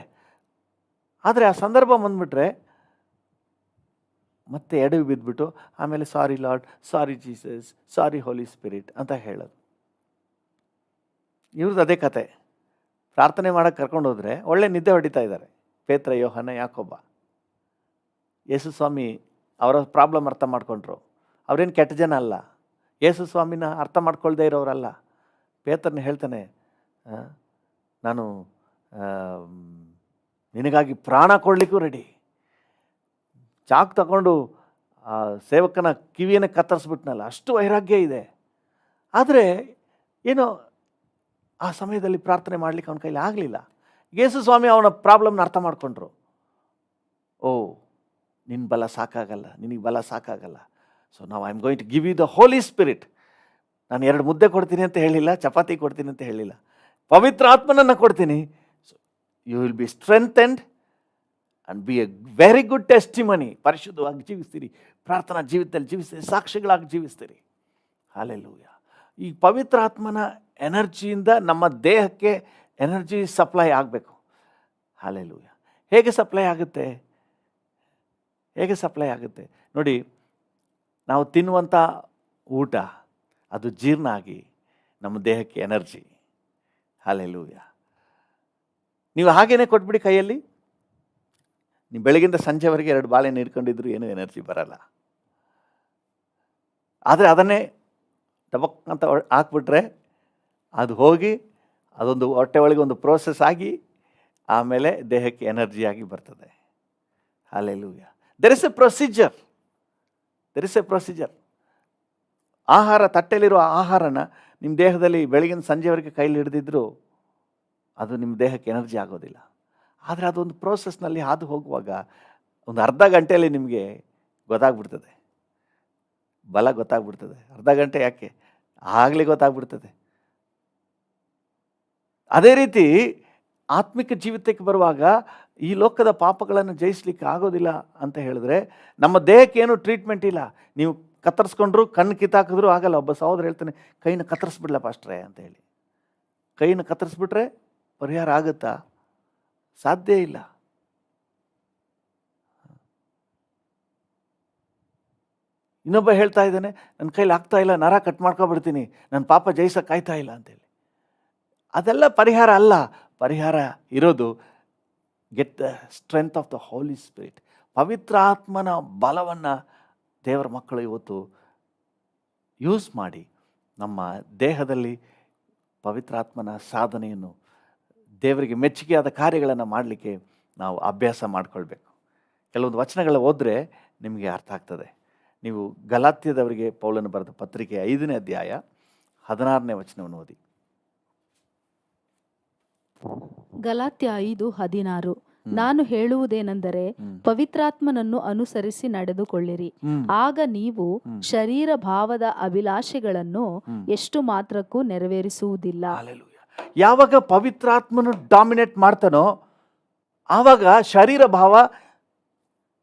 ಆದರೆ ಆ ಸಂದರ್ಭ ಬಂದ್ಬಿಟ್ರೆ ಮತ್ತೆ ಎಡವಿ ಬಿದ್ದುಬಿಟ್ಟು ಆಮೇಲೆ ಸಾರಿ ಲಾರ್ಡ್, ಸಾರಿ ಜೀಸಸ್, ಸಾರಿ ಹೋಲಿ ಸ್ಪಿರಿಟ್ ಅಂತ ಹೇಳೋದು. ಇವ್ರದ್ದು ಅದೇ ಕತೆ. ಪ್ರಾರ್ಥನೆ ಮಾಡೋಕ್ಕೆ ಕರ್ಕೊಂಡು ಹೋದರೆ ಒಳ್ಳೆ ನಿದ್ದೆ ಹೊಡಿತಾ ಇದ್ದಾರೆ ಪೇತ್ರ, ಯೋಹನ, ಯಾಕೋಬ. ಯೇಸು ಸ್ವಾಮಿ ಅವರ ಪ್ರಾಬ್ಲಮ್ ಅರ್ಥ ಮಾಡ್ಕೊಂಡ್ರು. ಅವ್ರೇನು ಕೆಟ್ಟ ಜನ ಅಲ್ಲ, ಯೇಸು ಸ್ವಾಮಿನ ಅರ್ಥ ಮಾಡ್ಕೊಳ್ದೇ ಇರೋರಲ್ಲ. ಪೇತ್ರನ ಹೇಳ್ತಾನೆ, ನಾನು ನಿನಗಾಗಿ ಪ್ರಾಣ ಕೊಡಲಿಕ್ಕೂ ರೆಡಿ. ಚಾಕ್ ತಗೊಂಡು ಆ ಸೇವಕನ ಕಿವಿಯನ್ನು ಕತ್ತರಿಸ್ಬಿಟ್ನಲ್ಲ, ಅಷ್ಟು ವೈರಾಗ್ಯ ಇದೆ. ಆದರೆ ಏನೋ ಆ ಸಮಯದಲ್ಲಿ ಪ್ರಾರ್ಥನೆ ಮಾಡಲಿಕ್ಕೆ ಅವನ ಕೈಲಿ ಆಗಲಿಲ್ಲ. ಯೇಸು ಸ್ವಾಮಿ ಅವನ ಪ್ರಾಬ್ಲಮ್ನ ಅರ್ಥ ಮಾಡಿಕೊಂಡ್ರು. ಓ, ನಿನ್ನ ಬಲ ಸಾಕಾಗಲ್ಲ, ನಿನಗೆ ಬಲ ಸಾಕಾಗಲ್ಲ. ಸೊ ನಾವು I am going to give you the Holy Spirit. ನಾನು 2 ಮುದ್ದೆ ಕೊಡ್ತೀನಿ ಅಂತ ಹೇಳಿಲ್ಲ, ಚಪಾತಿ ಕೊಡ್ತೀನಿ ಅಂತ ಹೇಳಿಲ್ಲ, ಪವಿತ್ರ ಆತ್ಮನನ್ನು ಕೊಡ್ತೀನಿ. So you will be strengthened and be a very good testimony. ಪರಿಶುದ್ಧವಾಗಿ ಜೀವಿಸ್ತೀರಿ, ಪ್ರಾರ್ಥನಾ ಜೀವಿತದಲ್ಲಿ ಜೀವಿಸ್ತೀರಿ, ಸಾಕ್ಷಿಗಳಾಗಿ ಜೀವಿಸ್ತೀರಿ. ಹಲ್ಲೆಲೂಯಾ. ಈ ಪವಿತ್ರ ಆತ್ಮನ ಎನರ್ಜಿಯಿಂದ ನಮ್ಮ ದೇಹಕ್ಕೆ ಎನರ್ಜಿ ಸಪ್ಲೈ ಆಗಬೇಕು. ಹಲ್ಲೆಲೂಯಾ. ಹೇಗೆ ಸಪ್ಲೈ ಆಗುತ್ತೆ? ಹೇಗೆ ಸಪ್ಲೈ ಆಗುತ್ತೆ ನೋಡಿ, ನಾವು ತಿನ್ನುವಂಥ ಊಟ ಅದು ಜೀರ್ಣ ಆಗಿ ನಮ್ಮ ದೇಹಕ್ಕೆ ಎನರ್ಜಿ. ಹಲ್ಲೆಲೂಯಾ. ನೀವು ಹಾಗೇನೆ ಕೊಟ್ಬಿಡಿ ಕೈಯಲ್ಲಿ, ನೀವು ಬೆಳಗಿಂದ ಸಂಜೆವರೆಗೆ 2 ಬಾಳೆಹಣ್ಣು ಹಿಡ್ಕೊಂಡಿದ್ರು ಏನೂ ಎನರ್ಜಿ ಬರಲ್ಲ. ಆದರೆ ಅದನ್ನೇ ಟಬಕ್ ಅಂತ ಹಾಕ್ಬಿಟ್ರೆ ಅದು ಹೋಗಿ ಅದೊಂದು ಹೊಟ್ಟೆ ಒಳಗೆ ಒಂದು ಪ್ರೋಸೆಸ್ ಆಗಿ ಆಮೇಲೆ ದೇಹಕ್ಕೆ ಎನರ್ಜಿಯಾಗಿ ಬರ್ತದೆ. Hallelujah. There is A procedure. ಆಹಾರ, ತಟ್ಟೆಲಿರೋ ಆಹಾರನ ನಿಮ್ಮ ದೇಹದಲ್ಲಿ ಬೆಳಗಿನ ಸಂಜೆವರೆಗೆ ಕೈಲಿ ಹಿಡಿದಿದ್ರು ಅದು ನಿಮ್ಮ ದೇಹಕ್ಕೆ ಎನರ್ಜಿ ಆಗೋದಿಲ್ಲ. ಆದರೆ ಅದೊಂದು ಪ್ರೋಸೆಸ್ನಲ್ಲಿ ಹಾದು ಹೋಗುವಾಗ ಒಂದು ಅರ್ಧ ಗಂಟೆಯಲ್ಲಿ ನಿಮಗೆ ಗೊತ್ತಾಗ್ಬಿಡ್ತದೆ, ಬಲ ಗೊತ್ತಾಗ್ಬಿಡ್ತದೆ. ಅರ್ಧ ಗಂಟೆ ಯಾಕೆ, ಆಗಲೇ ಗೊತ್ತಾಗ್ಬಿಡ್ತದೆ. ಅದೇ ರೀತಿ ಆತ್ಮಿಕ ಜೀವಿತಕ್ಕೆ ಬರುವಾಗ ಈ ಲೋಕದ ಪಾಪಗಳನ್ನು ಜಯಿಸ್ಲಿಕ್ಕೆ ಆಗೋದಿಲ್ಲ ಅಂತ ಹೇಳಿದ್ರೆ ನಮ್ಮ ದೇಹಕ್ಕೇನು ಟ್ರೀಟ್ಮೆಂಟ್ ಇಲ್ಲ. ನೀವು ಕತ್ತರಿಸ್ಕೊಂಡ್ರು, ಕಣ್ಣು ಕಿತ್ತಾಕಿದ್ರು ಆಗಲ್ಲ. ಒಬ್ಬ ಸಹೋದರ ಹೇಳ್ತಾನೆ, ಕೈನ ಕತ್ತರಿಸ್ಬಿಡ್ಲ ಪಾಸ್ಟ್ರೆ ಅಂತ ಹೇಳಿ. ಕೈನ ಕತ್ತರಿಸ್ಬಿಟ್ರೆ ಪರಿಹಾರ ಆಗುತ್ತಾ? ಸಾಧ್ಯ ಇಲ್ಲ. ಇನ್ನೊಬ್ಬ ಹೇಳ್ತಾ ಇದ್ದಾನೆ, ನನ್ನ ಕೈಲಿ ಆಗ್ತಾ ಇಲ್ಲ, ನರ ಕಟ್ ಮಾಡ್ಕೊಬಿಡ್ತೀನಿ, ನನ್ನ ಪಾಪ ಜಯಿಸಕ್ಕೆ ಆಯ್ತಾ ಇಲ್ಲ ಅಂತೇಳಿ. ಅದೆಲ್ಲ ಪರಿಹಾರ ಅಲ್ಲ. ಪರಿಹಾರ ಇರೋದು get the strength of the Holy Spirit. ಪವಿತ್ರ ಆತ್ಮನ ಬಲವನ್ನು ದೇವರ ಮಕ್ಕಳು ಇವತ್ತು ಯೂಸ್ ಮಾಡಿ ನಮ್ಮ ದೇಹದಲ್ಲಿ ಪವಿತ್ರಾತ್ಮನ ಸಾಧನೆಯನ್ನು, ದೇವರಿಗೆ ಮೆಚ್ಚುಗೆಯಾದ ಕಾರ್ಯಗಳನ್ನು ಮಾಡಲಿಕ್ಕೆ ನಾವು ಅಭ್ಯಾಸ ಮಾಡಿಕೊಳ್ಬೇಕು. ಕೆಲವೊಂದು ವಚನಗಳ ಓದಿದ್ರೆ ನಿಮಗೆ ಅರ್ಥ ಆಗ್ತದೆ. ನೀವು ಗಲಾತ್ಯದವರಿಗೆ ಪೌಲನು ಬರೆದ ಪತ್ರಿಕೆ 5ನೇ ಅಧ್ಯಾಯ 16ನೇ ವಚನವನ್ನು ಓದಿ. ಗಲಾತ್ಯ 5:16. ನಾನು ಹೇಳುವುದೇನೆಂದರೆ, ಪವಿತ್ರಾತ್ಮನನ್ನು ಅನುಸರಿಸಿ ನಡೆದುಕೊಳ್ಳಿರಿ, ಆಗ ನೀವು ಶರೀರ ಭಾವದ ಅಭಿಲಾಷೆಗಳನ್ನು ಎಷ್ಟು ಮಾತ್ರಕ್ಕೂ ನೆರವೇರಿಸುವುದಿಲ್ಲ. ಯಾವಾಗ ಪವಿತ್ರಾತ್ಮನು ಡಾಮಿನೇಟ್ ಮಾಡ್ತಾನೋ ಆವಾಗ ಶರೀರ ಭಾವ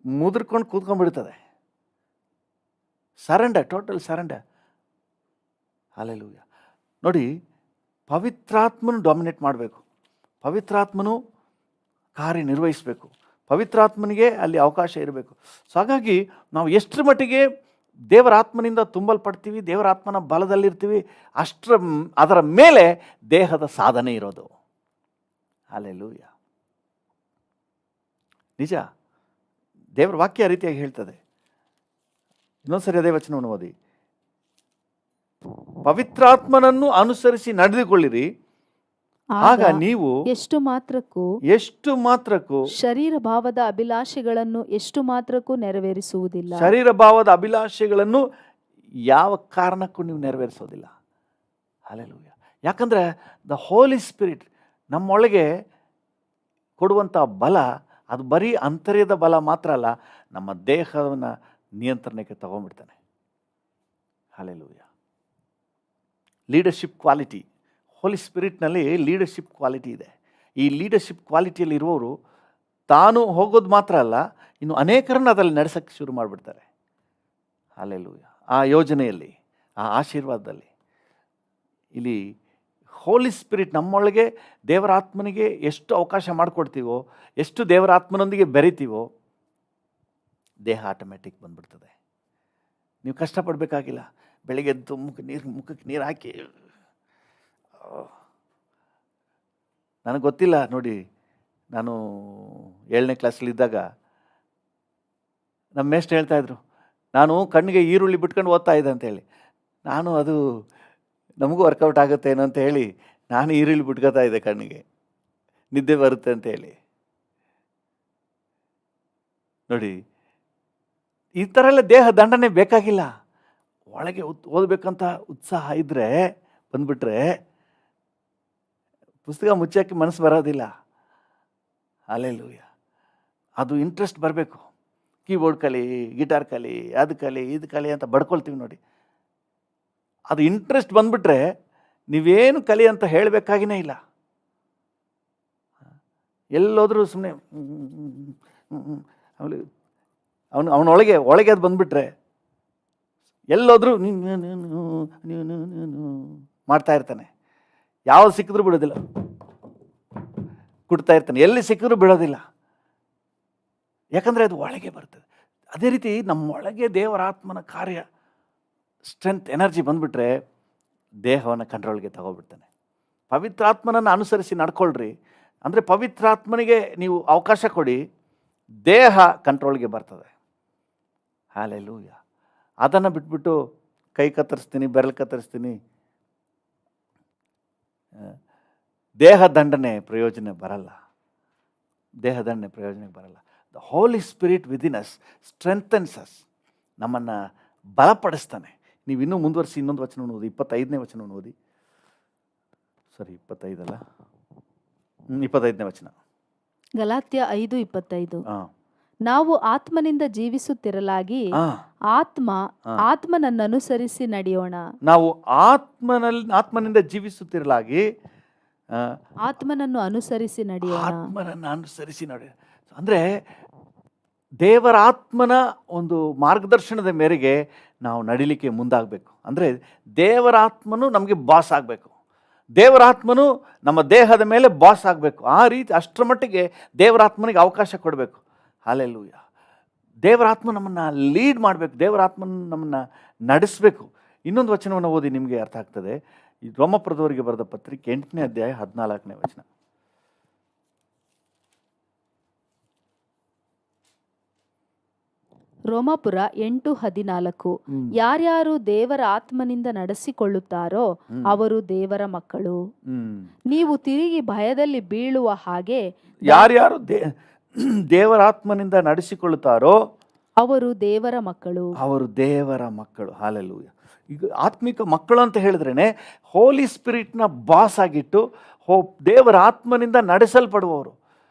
ಮುದ್ರಕೊಂಡು ಕೂತ್ಕೊಂಡ್ಬಿಡ್ತದೆ. Surrender, total surrender. ಹಲ್ಲೆಲೂಯಾ. ನೋಡಿ, ಪವಿತ್ರಾತ್ಮನು ಡಾಮಿನೇಟ್ ಮಾಡಬೇಕು, ಪವಿತ್ರಾತ್ಮನು ಕಾರ್ಯನಿರ್ವಹಿಸಬೇಕು, ಪವಿತ್ರಾತ್ಮನಿಗೆ ಅಲ್ಲಿ ಅವಕಾಶ ಇರಬೇಕು. ಸೊ ಹಾಗಾಗಿ ನಾವು ಎಷ್ಟರ ಮಟ್ಟಿಗೆ ದೇವರ ಆತ್ಮನಿಂದ ತುಂಬಲ್ಪಡ್ತೀವಿ, ದೇವರ ಆತ್ಮನ ಬಲದಲ್ಲಿರ್ತೀವಿ, ಅದರ ಮೇಲೆ ದೇಹದ ಸಾಧನೆ ಇರೋದು. ಹಲ್ಲೆಲೂಯಾ. ನಿಜ, ದೇವರ ವಾಕ್ಯ ರೀತಿಯಾಗಿ ಹೇಳ್ತದೆ. ಇನ್ನೊಂದ್ಸರಿ ಅದೇ ವಚನವನ್ನು ಓದಿ. ಪವಿತ್ರಾತ್ಮನನ್ನು ಅನುಸರಿಸಿ ನಡೆದುಕೊಳ್ಳಿರಿ, ಆಗ ನೀವು ಎಷ್ಟು ಮಾತ್ರಕ್ಕೂ ಶರೀರ ಭಾವದ ಅಭಿಲಾಷೆಗಳನ್ನು ಎಷ್ಟು ಮಾತ್ರಕ್ಕೂ ನೆರವೇರಿಸುವುದಿಲ್ಲ. ಶರೀರ ಭಾವದ ಅಭಿಲಾಷೆಗಳನ್ನು ಯಾವ ಕಾರಣಕ್ಕೂ ನೀವು ನೆರವೇರಿಸೋದಿಲ್ಲ. ಹಲ್ಲೆಲೂಯಾ. ಯಾಕಂದ್ರೆ ದ ಹೋಲಿ ಸ್ಪಿರಿಟ್ ನಮ್ಮೊಳಗೆ ಕೊಡುವಂಥ ಬಲ ಅದು ಬರೀ ಅಂತರ್ಯದ ಬಲ ಮಾತ್ರ ಅಲ್ಲ, ನಮ್ಮ ದೇಹವನ್ನು ನಿಯಂತ್ರಣಕ್ಕೆ ತಗೊಂಡ್ಬಿಡ್ತಾನೆ. ಹಲ್ಲೆಲೂಯಾ. ಲೀಡರ್ಶಿಪ್ ಕ್ವಾಲಿಟಿ, ಹೋಲಿ ಸ್ಪಿರಿಟ್ನಲ್ಲಿ ಲೀಡರ್ಶಿಪ್ ಕ್ವಾಲಿಟಿ ಇದೆ. ಈ ಲೀಡರ್ಶಿಪ್ ಕ್ವಾಲಿಟಿಯಲ್ಲಿ ಇರುವವರು ತಾನು ಹೋಗೋದು ಮಾತ್ರ ಅಲ್ಲ, ಇನ್ನು ಅನೇಕರನ್ನು ಅದರಲ್ಲಿ ನಡೆಸೋಕ್ಕೆ ಶುರು ಮಾಡಿಬಿಡ್ತಾರೆ. ಹಲ್ಲೆಲೂಯಾ. ಆ ಯೋಜನೆಯಲ್ಲಿ, ಆ ಆಶೀರ್ವಾದದಲ್ಲಿ ಇಲ್ಲಿ ಹೋಲಿ ಸ್ಪಿರಿಟ್ ನಮ್ಮೊಳಗೆ ದೇವರ ಆತ್ಮನಿಗೆ ಎಷ್ಟು ಅವಕಾಶ ಮಾಡಿಕೊಡ್ತೀವೋ, ಎಷ್ಟು ದೇವರ ಆತ್ಮನೊಂದಿಗೆ ಬೆರಿತೀವೋ, ದೇಹ ಆಟೋಮೆಟಿಕ್ ಬಂದ್ಬಿಡ್ತದೆ. ನೀವು ಕಷ್ಟಪಡಬೇಕಾಗಿಲ್ಲ. ಬೆಳಿಗ್ಗೆ ಎದ್ದು ಮುಖಕ್ಕೆ ನೀರು ಹಾಕಿ, ನನಗೆ ಗೊತ್ತಿಲ್ಲ ನೋಡಿ, ನಾನು 7ನೇ ಕ್ಲಾಸಲ್ಲಿದ್ದಾಗ ನಮ್ಮ ಮೇಷ್ಟ್ರು ಹೇಳ್ತಾಯಿದ್ರು, ನಾನು ಕಣ್ಣಿಗೆ ಈರುಳ್ಳಿ ಬಿಟ್ಕೊಂಡು ಓದ್ತಾ ಇದ್ದೆ ಅಂತೇಳಿ. ನಾನು ಅದು ನಮಗೂ ವರ್ಕೌಟ್ ಆಗುತ್ತೆ ಏನೋ ಅಂತ ಹೇಳಿ ನಾನು ಈರುಳ್ಳಿ ಬಿಟ್ಕೋತಾ ಇದ್ದೆ, ಕಣ್ಣಿಗೆ ನಿದ್ದೆ ಬರುತ್ತೆ ಅಂತೇಳಿ. ನೋಡಿ, ಈ ಥರ ಎಲ್ಲ ದೇಹ ದಂಡನೆ ಬೇಕಾಗಿಲ್ಲ. ಒಳಗೆ ಓದಬೇಕಂತ ಉತ್ಸಾಹ ಇದ್ದರೆ ಬಂದ್ಬಿಟ್ರೆ ಪುಸ್ತಕ ಮುಚ್ಚೋಕ್ಕೆ ಮನಸ್ಸು ಬರೋದಿಲ್ಲ. ಹಲ್ಲೆಲೂಯಾ. ಅದು ಇಂಟ್ರೆಸ್ಟ್ ಬರಬೇಕು. ಕೀಬೋರ್ಡ್ ಕಲಿ, ಗಿಟಾರ್ ಕಲಿ, ಅದು ಕಲಿ, ಇದು ಕಲಿ ಅಂತ ಬಡ್ಕೊಳ್ತೀವಿ ನೋಡಿ. ಅದು ಇಂಟ್ರೆಸ್ಟ್ ಬಂದ್ಬಿಟ್ರೆ ನೀವೇನು ಕಲಿ ಅಂತ ಹೇಳಬೇಕಾಗಿನೇ ಇಲ್ಲ. ಎಲ್ಲೋದ್ರೂ ಸುಮ್ಮನೆ ಅವನೊಳಗೆ ಅದು ಬಂದ್ಬಿಟ್ರೆ ಎಲ್ಲೋದ್ರೂ ಮಾಡ್ತಾ ಇರ್ತಾನೆ. ಯಾವ್ದು ಸಿಕ್ಕಿದ್ರೂ ಬಿಡೋದಿಲ್ಲ, ಕುಡ್ತಾ ಇರ್ತಾನೆ. ಎಲ್ಲಿ ಸಿಕ್ಕಿದ್ರೂ ಬಿಡೋದಿಲ್ಲ, ಯಾಕಂದರೆ ಅದು ಒಳಗೆ ಬರ್ತದೆ. ಅದೇ ರೀತಿ ನಮ್ಮೊಳಗೆ ದೇವರ ಆತ್ಮನ ಕಾರ್ಯ, ಸ್ಟ್ರೆಂತ್, ಎನರ್ಜಿ ಬಂದ್ಬಿಟ್ರೆ ದೇಹವನ್ನು ಕಂಟ್ರೋಲ್ಗೆ ತಗೋಬಿಡ್ತಾನೆ. ಪವಿತ್ರಾತ್ಮನನ್ನು ಅನುಸರಿಸಿ ನಡ್ಕೊಳ್ರಿ. ಅಂದರೆ ಪವಿತ್ರಾತ್ಮನಿಗೆ ನೀವು ಅವಕಾಶ ಕೊಡಿ, ದೇಹ ಕಂಟ್ರೋಲ್ಗೆ ಬರ್ತದೆ. ಹಲ್ಲೆಲೂಯಾ. ಅದನ್ನು ಬಿಟ್ಬಿಟ್ಟು ಕೈ ಕತ್ತರಿಸ್ತೀನಿ, ಬೆರಳು ಕತ್ತರಿಸ್ತೀನಿ, ದೇಹ ದಂಡನೆ ಪ್ರಯೋಜನ ಬರಲ್ಲ. ದೇಹ ದಂಡನೆ ಪ್ರಯೋಜನಕ್ಕೆ ಬರಲ್ಲ. The Holy Spirit within us strengthens us, ನಮ್ಮನ್ನು ಬಲಪಡಿಸ್ತಾನೆ. ನೀವು ಇನ್ನೂ ಮುಂದುವರಿಸಿ ಇನ್ನೊಂದು ವಚನವನ್ನು ಓದಿ, 25ನೇ ವಚನವನ್ನು ಓದಿ. 25 ಅಲ್ಲ, 25ನೇ ವಚನ. ಗಲಾತ್ಯ 5:25. ನಾವು ಆತ್ಮನಿಂದ ಜೀವಿಸುತ್ತಿರಲಾಗಿ ಆತ್ಮನನ್ನು ಅನುಸರಿಸಿ ನಡೆಯೋಣ. ನಾವು ಆತ್ಮನಿಂದ ಜೀವಿಸುತ್ತಿರಲಾಗಿ ಆತ್ಮನನ್ನು ಅನುಸರಿಸಿ ನಡೆಯೋಣ. ಆತ್ಮನನ್ನು ಅನುಸರಿಸಿ ನಡೆಯೋಣ ಅಂದರೆ ದೇವರ ಆತ್ಮನ ಒಂದು ಮಾರ್ಗದರ್ಶನದ ಮೇರೆಗೆ ನಾವು ನಡಿಲಿಕ್ಕೆ ಮುಂದಾಗಬೇಕು. ಅಂದರೆ ದೇವರ ಆತ್ಮನು ನಮಗೆ ಬಾಸ್ ಆಗಬೇಕು, ದೇವರ ಆತ್ಮನು ನಮ್ಮ ದೇಹದ ಮೇಲೆ ಬಾಸ್ ಆಗಬೇಕು. ಆ ರೀತಿ ಅಷ್ಟರ ಮಟ್ಟಿಗೆ ದೇವರ ಆತ್ಮನಿಗೆ ಅವಕಾಶ ಕೊಡಬೇಕು. ಹಲ್ಲೆಲೂಯಾ. ದೇವರ ಆತ್ಮ ನಮ್ಮನ್ನು ಲೀಡ್ ಮಾಡಬೇಕು, ದೇವರ ಆತ್ಮನ ನಮ್ಮನ್ನು ನಡೆಸಬೇಕು. ಇನ್ನೊಂದು ವಚನವನ್ನು ಓದಿ, ನಿಮಗೆ ಅರ್ಥ ಆಗ್ತದೆ. ಈ ರೋಮಪುರದವರಿಗೆ ಬರೆದ ಪತ್ರಿಕೆ 8ನೇ ಅಧ್ಯಾಯ 14ನೇ ವಚನ. ರೋಮಾಪುರ 8:14. ಯಾರ್ಯಾರು ದೇವರ ಆತ್ಮನಿಂದ ನಡೆಸಿಕೊಳ್ಳುತ್ತಾರೋ ಅವರು ದೇವರ ಮಕ್ಕಳು. ನೀವು ತಿರುಗಿ ಭಯದಲ್ಲಿ ಬೀಳುವ ಹಾಗೆ, ಯಾರ್ಯಾರು ದೇವರ ಆತ್ಮನಿಂದ ನಡೆಸಿಕೊಳ್ಳುತ್ತಾರೋ ಅವರು ದೇವರ ಮಕ್ಕಳು. ಅವರು ದೇವರ ಮಕ್ಕಳು. ಹಲ್ಲೆಲೂಯಾ. ಈಗ ಆತ್ಮಿಕ ಮಕ್ಕಳು ಅಂತ ಹೇಳಿದ್ರೇನೆ ಹೋಲಿ ಸ್ಪಿರಿಟ್ನ ಬಾಸ್ ಆಗಿಟ್ಟು ದೇವರ ಆತ್ಮನಿಂದ ನಡೆಸಲ್ಪಡುವವರು.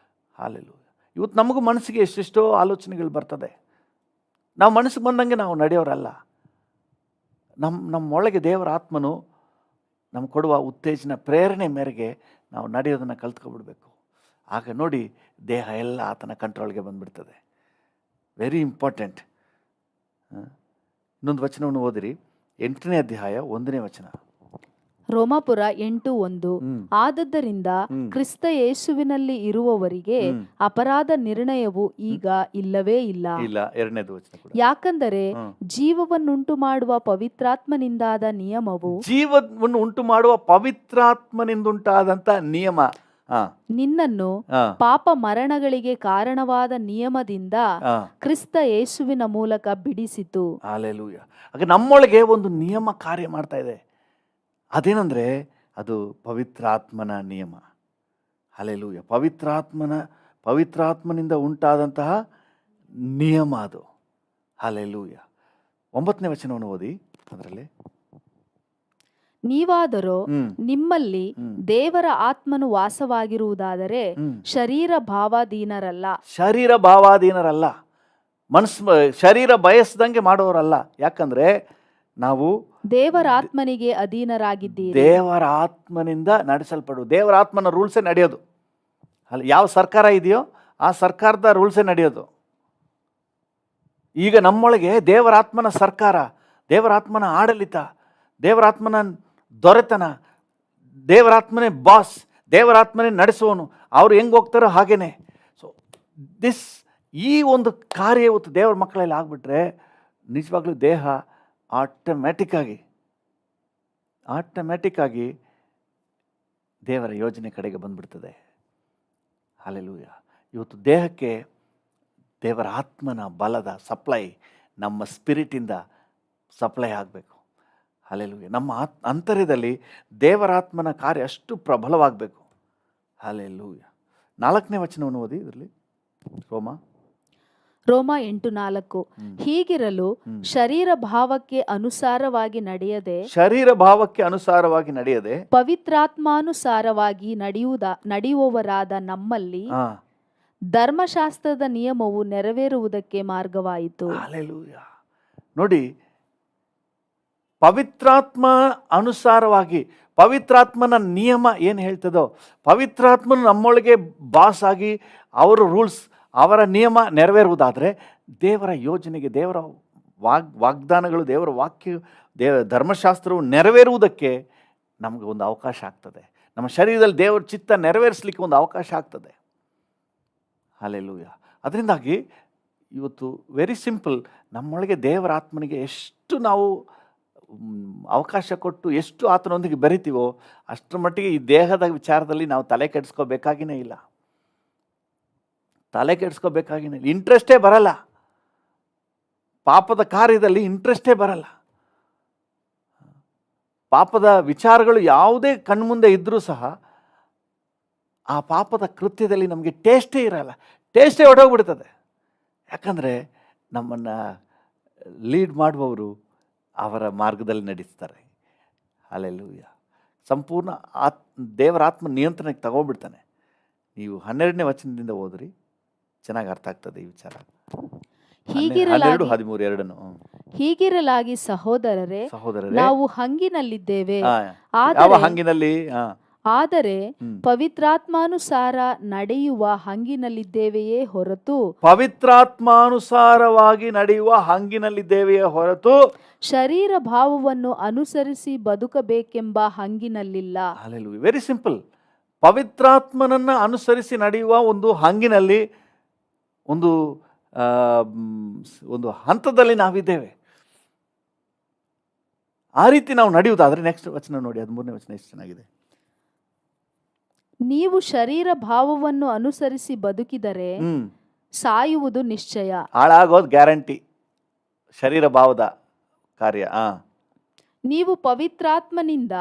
ಹಲ್ಲೆಲೂಯಾ. ಇವತ್ತು ನಮಗೂ ಮನಸ್ಸಿಗೆ ಎಷ್ಟೆಷ್ಟೋ ಆಲೋಚನೆಗಳು ಬರ್ತದೆ. ನಾವು ಮನಸ್ಸಿಗೆ ಬಂದಂಗೆ ನಾವು ನಡೆಯೋರಲ್ಲ. ನಮ್ಮೊಳಗೆ ದೇವರ ಆತ್ಮನು ನಮ್ಗೆ ಕೊಡುವ ಉತ್ತೇಜನ, ಪ್ರೇರಣೆ ಮೇರೆಗೆ ನಾವು ನಡೆಯೋದನ್ನು ಕಲ್ತ್ಕೊಬಿಡ್ಬೇಕು. ಆಗ ನೋಡಿ, ದೇಹ ಎಲ್ಲ ಆತನ ಕಂಟ್ರೋಲ್ಗೆ ಬಂದುಬಿಡ್ತದೆ. Very important. ಇನ್ನೊಂದು ವಚನವನ್ನು ಓದಿರಿ, 8ನೇ ಅಧ್ಯಾಯ 1ನೇ ವಚನ. ರೋಮಾಪುರ 8:1. ಆದದ್ದರಿಂದ ಕ್ರಿಸ್ತ ಯೇಸುವಿನಲ್ಲಿ ಇರುವವರಿಗೆ ಅಪರಾಧ ನಿರ್ಣಯವು ಈಗ ಇಲ್ಲವೇ ಇಲ್ಲ. 2ನೇದು ವಚನ ಕೂಡ. ಯಾಕಂದರೆ ಜೀವವನ್ನುಂಟು ಮಾಡುವ ಪವಿತ್ರಾತ್ಮನಿಂದಾದ ನಿಯಮವು, ಜೀವವನ್ನು ಉಂಟು ಮಾಡುವ ಪವಿತ್ರಾತ್ಮನಿಂದುಂಟಾದಂತ ನಿಯಮ ನಿನ್ನನ್ನು ಪಾಪ ಮರಣಗಳಿಗೆ ಕಾರಣವಾದ ನಿಯಮದಿಂದ ಕ್ರಿಸ್ತ ಯೇಸುವಿನ ಮೂಲಕ ಬಿಡಿಸಿತು. ಹಲ್ಲೆಲೂಯಾ. ಹಾಗೆ ನಮ್ಮೊಳಗೆ ಒಂದು ನಿಯಮ ಕಾರ್ಯ ಮಾಡ್ತಾ ಇದೆ. ಅದೇನಂದ್ರೆ ಅದು ಪವಿತ್ರಾತ್ಮನ ನಿಯಮ. ಹಲ್ಲೆಲೂಯಾ. ಪವಿತ್ರಾತ್ಮನಿಂದ ಉಂಟಾದಂತಹ ನಿಯಮ ಅದು. ಹಲ್ಲೆಲೂಯಾ. 9ನೇ ವಚನವನ್ನು ಓದಿ. ಅದರಲ್ಲಿ, ನೀವಾದರೂ ನಿಮ್ಮಲ್ಲಿ ದೇವರ ಆತ್ಮನು ವಾಸವಾಗಿರುವುದಾದರೆ ಶರೀರ ಭಾವಾಧೀನರಲ್ಲ. ಶರೀರ ಬಯಸ್ದಂಗೆ ಮಾಡೋರಲ್ಲ. ಯಾಕಂದ್ರೆ ನಾವು ದೇವರ ಆತ್ಮನಿಗೆ ಅಧೀನರಾಗಿದ್ದೀರಿ. ದೇವರ ಆತ್ಮನಿಂದ ನಡೆಸಲ್ಪಡು. ದೇವರ ಆತ್ಮನ ರೂಲ್ಸೇ ನಡೆಯೋದು. ಅಲ್ಲ, ಯಾವ ಸರ್ಕಾರ ಇದೆಯೋ ಆ ಸರ್ಕಾರದ ರೂಲ್ಸೇ ನಡೆಯೋದು. ಈಗ ನಮ್ಮೊಳಗೆ ದೇವರಾತ್ಮನ ಸರ್ಕಾರ, ದೇವರಾತ್ಮನ ಆಡಳಿತ, ದೇವರಾತ್ಮನ ದೊರೆತನ, ದೇವರಾತ್ಮನೇ ಬಾಸ್, ದೇವರಾತ್ಮನೇ ನಡೆಸುವನು. ಅವ್ರು ಹೆಂಗೆ ಹೋಗ್ತಾರೋ ಹಾಗೇನೆ. ಸೊ ಈ ಒಂದು ಕಾರ್ಯ ಇವತ್ತು ದೇವರ ಮಕ್ಕಳಲ್ಲಿ ಆಗ್ಬಿಟ್ರೆ ನಿಜವಾಗ್ಲೂ ದೇಹ ಆಟೋಮ್ಯಾಟಿಕ್ ಆಗಿ ದೇವರ ಯೋಜನೆ ಕಡೆಗೆ ಬಂದ್ಬಿಡ್ತದೆ. ಹಲ್ಲೆಲೂಯಾ. ಇವತ್ತು ದೇಹಕ್ಕೆ ದೇವರ ಆತ್ಮನ ಬಲದ ಸಪ್ಲೈ ನಮ್ಮ ಸ್ಪಿರಿಟಿಂದ ಸಪ್ಲೈ ಆಗಬೇಕು. ಹಲ್ಲೆಲೂಯಾ. ನಮ್ಮ ಅಂತರ್ಯದಲ್ಲಿ ದೇವರಾತ್ಮನ ಕಾರ್ಯ ಅಷ್ಟು ಪ್ರಬಲವಾಗಬೇಕು. ಹಲ್ಲೆಲೂಯಾ. 4ನೇ ವಚನವನ್ನು ಓದಿ ಇದರಲ್ಲಿ. ರೋಮ 8:4. ಹೀಗಿರಲು ಶರೀರ ಭಾವಕ್ಕೆ ಅನುಸಾರವಾಗಿ ನಡೆಯದೆ ಪವಿತ್ರಾತ್ಮಾನುಸಾರವಾಗಿ ನಡೆಯುವವರಾದ ನಮ್ಮಲ್ಲಿ ಧರ್ಮಶಾಸ್ತ್ರದ ನಿಯಮವು ನೆರವೇರುವುದಕ್ಕೆ ಮಾರ್ಗವಾಯಿತು. ಹಲ್ಲೆಲೂಯಾ. ನೋಡಿ, ಪವಿತ್ರಾತ್ಮ ಅನುಸಾರವಾಗಿ, ಪವಿತ್ರಾತ್ಮನ ನಿಯಮ ಏನು ಹೇಳ್ತದೋ, ಪವಿತ್ರಾತ್ಮನು ನಮ್ಮೊಳಗೆ ಬಾಸ್ ಆಗಿ ಅವರ ರೂಲ್ಸ್, ಅವರ ನಿಯಮ ನೆರವೇರುವುದಾದರೆ ದೇವರ ಯೋಜನೆಗೆ, ದೇವರ ವಾಗ್ದಾನಗಳು, ದೇವರ ವಾಕ್ಯ, ಧರ್ಮಶಾಸ್ತ್ರವು ನೆರವೇರುವುದಕ್ಕೆ ನಮಗೆ ಒಂದು ಅವಕಾಶ ಆಗ್ತದೆ. ನಮ್ಮ ಶರೀರದಲ್ಲಿ ದೇವರ ಚಿತ್ತ ನೆರವೇರಿಸಲಿಕ್ಕೆ ಒಂದು ಅವಕಾಶ ಆಗ್ತದೆ. ಹಲ್ಲೆಲೂಯಾ. ಅದರಿಂದಾಗಿ ಇವತ್ತು ವೆರಿ ಸಿಂಪಲ್, ನಮ್ಮೊಳಗೆ ದೇವರ ಆತ್ಮನಿಗೆ ಎಷ್ಟು ನಾವು ಅವಕಾಶ ಕೊಟ್ಟು ಎಷ್ಟು ಆತನೊಂದಿಗೆ ಬೆರಿತೀವೋ ಅಷ್ಟರ ಮಟ್ಟಿಗೆ ಈ ದೇಹದ ವಿಚಾರದಲ್ಲಿ ನಾವು ತಲೆ ಕೆಡಿಸ್ಕೋಬೇಕಾಗಿನೇ ಇಲ್ಲ. ಇಂಟ್ರೆಸ್ಟೇ ಬರಲ್ಲ. ಪಾಪದ ಕಾರ್ಯದಲ್ಲಿ ಇಂಟ್ರೆಸ್ಟೇ ಬರಲ್ಲ. ಪಾಪದ ವಿಚಾರಗಳು ಯಾವುದೇ ಕಣ್ಮುಂದೆ ಇದ್ದರೂ ಸಹ ಆ ಪಾಪದ ಕೃತ್ಯದಲ್ಲಿ ನಮಗೆ ಟೇಸ್ಟೇ ಇರಲ್ಲ. ಟೇಸ್ಟೇ ಹೊಡೋಗ್ಬಿಡ್ತದೆ. ಯಾಕಂದರೆ ನಮ್ಮನ್ನು ಲೀಡ್ ಮಾಡುವವರು ಅವರ ಮಾರ್ಗದಲ್ಲಿ ನಡೆಸ್ತಾರೆ. ಹಲ್ಲೆಲೂಯಾ. ಸಂಪೂರ್ಣ ದೇವರ ಆತ್ಮ ನಿಯಂತ್ರಣಕ್ಕೆ ತಗೊಂಡ್ಬಿಡ್ತಾನೆ. ನೀವು 12ನೇ ವಚನದಿಂದ ಓದ್ರಿ, ಚೆನ್ನಾಗಿ ಅರ್ಥ ಆಗ್ತದೆ ಈ ವಿಚಾರ. 12:13 ಹೀಗಿರಲಾಗಿ ಸಹೋದರರೇ, ನಾವು ಹಂಗಿನಲ್ಲಿದ್ದೇವೆ, ಯಾವ ಹಂಗಿನಲ್ಲಿ? ಆದರೆ ಪವಿತ್ರಾತ್ಮಾನುಸಾರ ನಡೆಯುವ ಹಂಗಿನಲ್ಲಿದ್ದೇವೆಯೇ ಹೊರತು, ಪವಿತ್ರಾತ್ಮಾನುಸಾರವಾಗಿ ನಡೆಯುವ ಹಂಗಿನಲ್ಲಿದ್ದೇವೆಯೇ ಹೊರತು ಶರೀರ ಭಾವವನ್ನು ಅನುಸರಿಸಿ ಬದುಕಬೇಕೆಂಬ ಹಂಗಿನಲ್ಲಿಲ್ಲ. ಹಲ್ಲೆಲೂಯಾ. Very simple. ಪವಿತ್ರಾತ್ಮನನ್ನ ಅನುಸರಿಸಿ ನಡೆಯುವ ಒಂದು ಹಂಗಿನಲ್ಲಿ, ಒಂದು ಹಂತದಲ್ಲಿ ನಾವಿದ್ದೇವೆ. ಆ ರೀತಿ ನಾವು ನಡೆಯುವುದಾದ್ರೆ, ನೆಕ್ಸ್ಟ್ ವಚನ ನೋಡಿ, 13ನೇ ವಚನ ಎಷ್ಟು ಚೆನ್ನಾಗಿದೆ. ನೀವು ಶರೀರ ಭಾವವನ್ನು ಅನುಸರಿಸಿ ಬದುಕಿದರೆ ಸಾಯುವುದು ನಿಶ್ಚಯ. ಹಾಳಾಗೋದು ಗ್ಯಾರಂಟಿ. ಶರೀರ ಭಾವದ ಕಾರ್ಯ. ನೀವು ಪವಿತ್ರಾತ್ಮನಿಂದ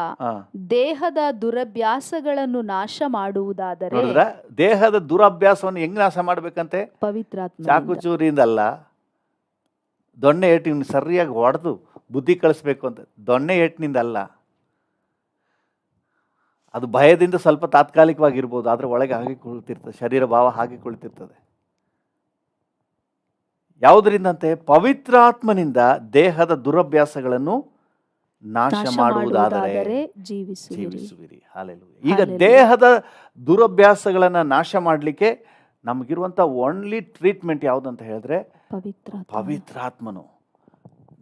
ದೇಹದ ದುರಭ್ಯಾಸಗಳನ್ನು ನಾಶ ಮಾಡುವುದಾದರೆ, ದೇಹದ ದುರಭ್ಯಾಸವನ್ನು ಹೆಂಗ್ ನಾಶ ಮಾಡ್ಬೇಕಂತೆ? ಪವಿತ್ರಾತ್ಮ. ಚಾಕುಚೂರಿಯಿಂದಲ್ಲ, ದೊಣ್ಣೆ ಏಟಿನ ಸರಿಯಾಗಿ ಹೊಡೆದು ಬುದ್ಧಿ ಕಳಿಸ್ಬೇಕು ಅಂತ. ದೊಣ್ಣೆ ಏಟಿನಿಂದಲ್ಲ. ಅದು ಭಯದಿಂದ ಸ್ವಲ್ಪ ತಾತ್ಕಾಲಿಕವಾಗಿರ್ಬೋದು, ಆದರೆ ಒಳಗೆ ಹಾಗೆ ಕುಳಿತಿರ್ತದೆ. ಶರೀರ ಭಾವ ಹಾಗೆ ಕುಳಿತಿರ್ತದೆ. ಯಾವುದರಿಂದಂತೆ? ಪವಿತ್ರಾತ್ಮನಿಂದ ದೇಹದ ದುರಭ್ಯಾಸಗಳನ್ನು ನಾಶ ಮಾಡುವುದಾದರೆ ಜೀವಿಸುವಿರಿ. ಹಲ್ಲೆಲೂಯಾ. ಈಗ ದೇಹದ ದುರಭ್ಯಾಸಗಳನ್ನು ನಾಶ ಮಾಡಲಿಕ್ಕೆ ನಮಗಿರುವಂಥ ಓನ್ಲಿ ಟ್ರೀಟ್ಮೆಂಟ್ ಯಾವುದಂತ ಹೇಳಿದ್ರೆ, ಪವಿತ್ರಾತ್ಮನು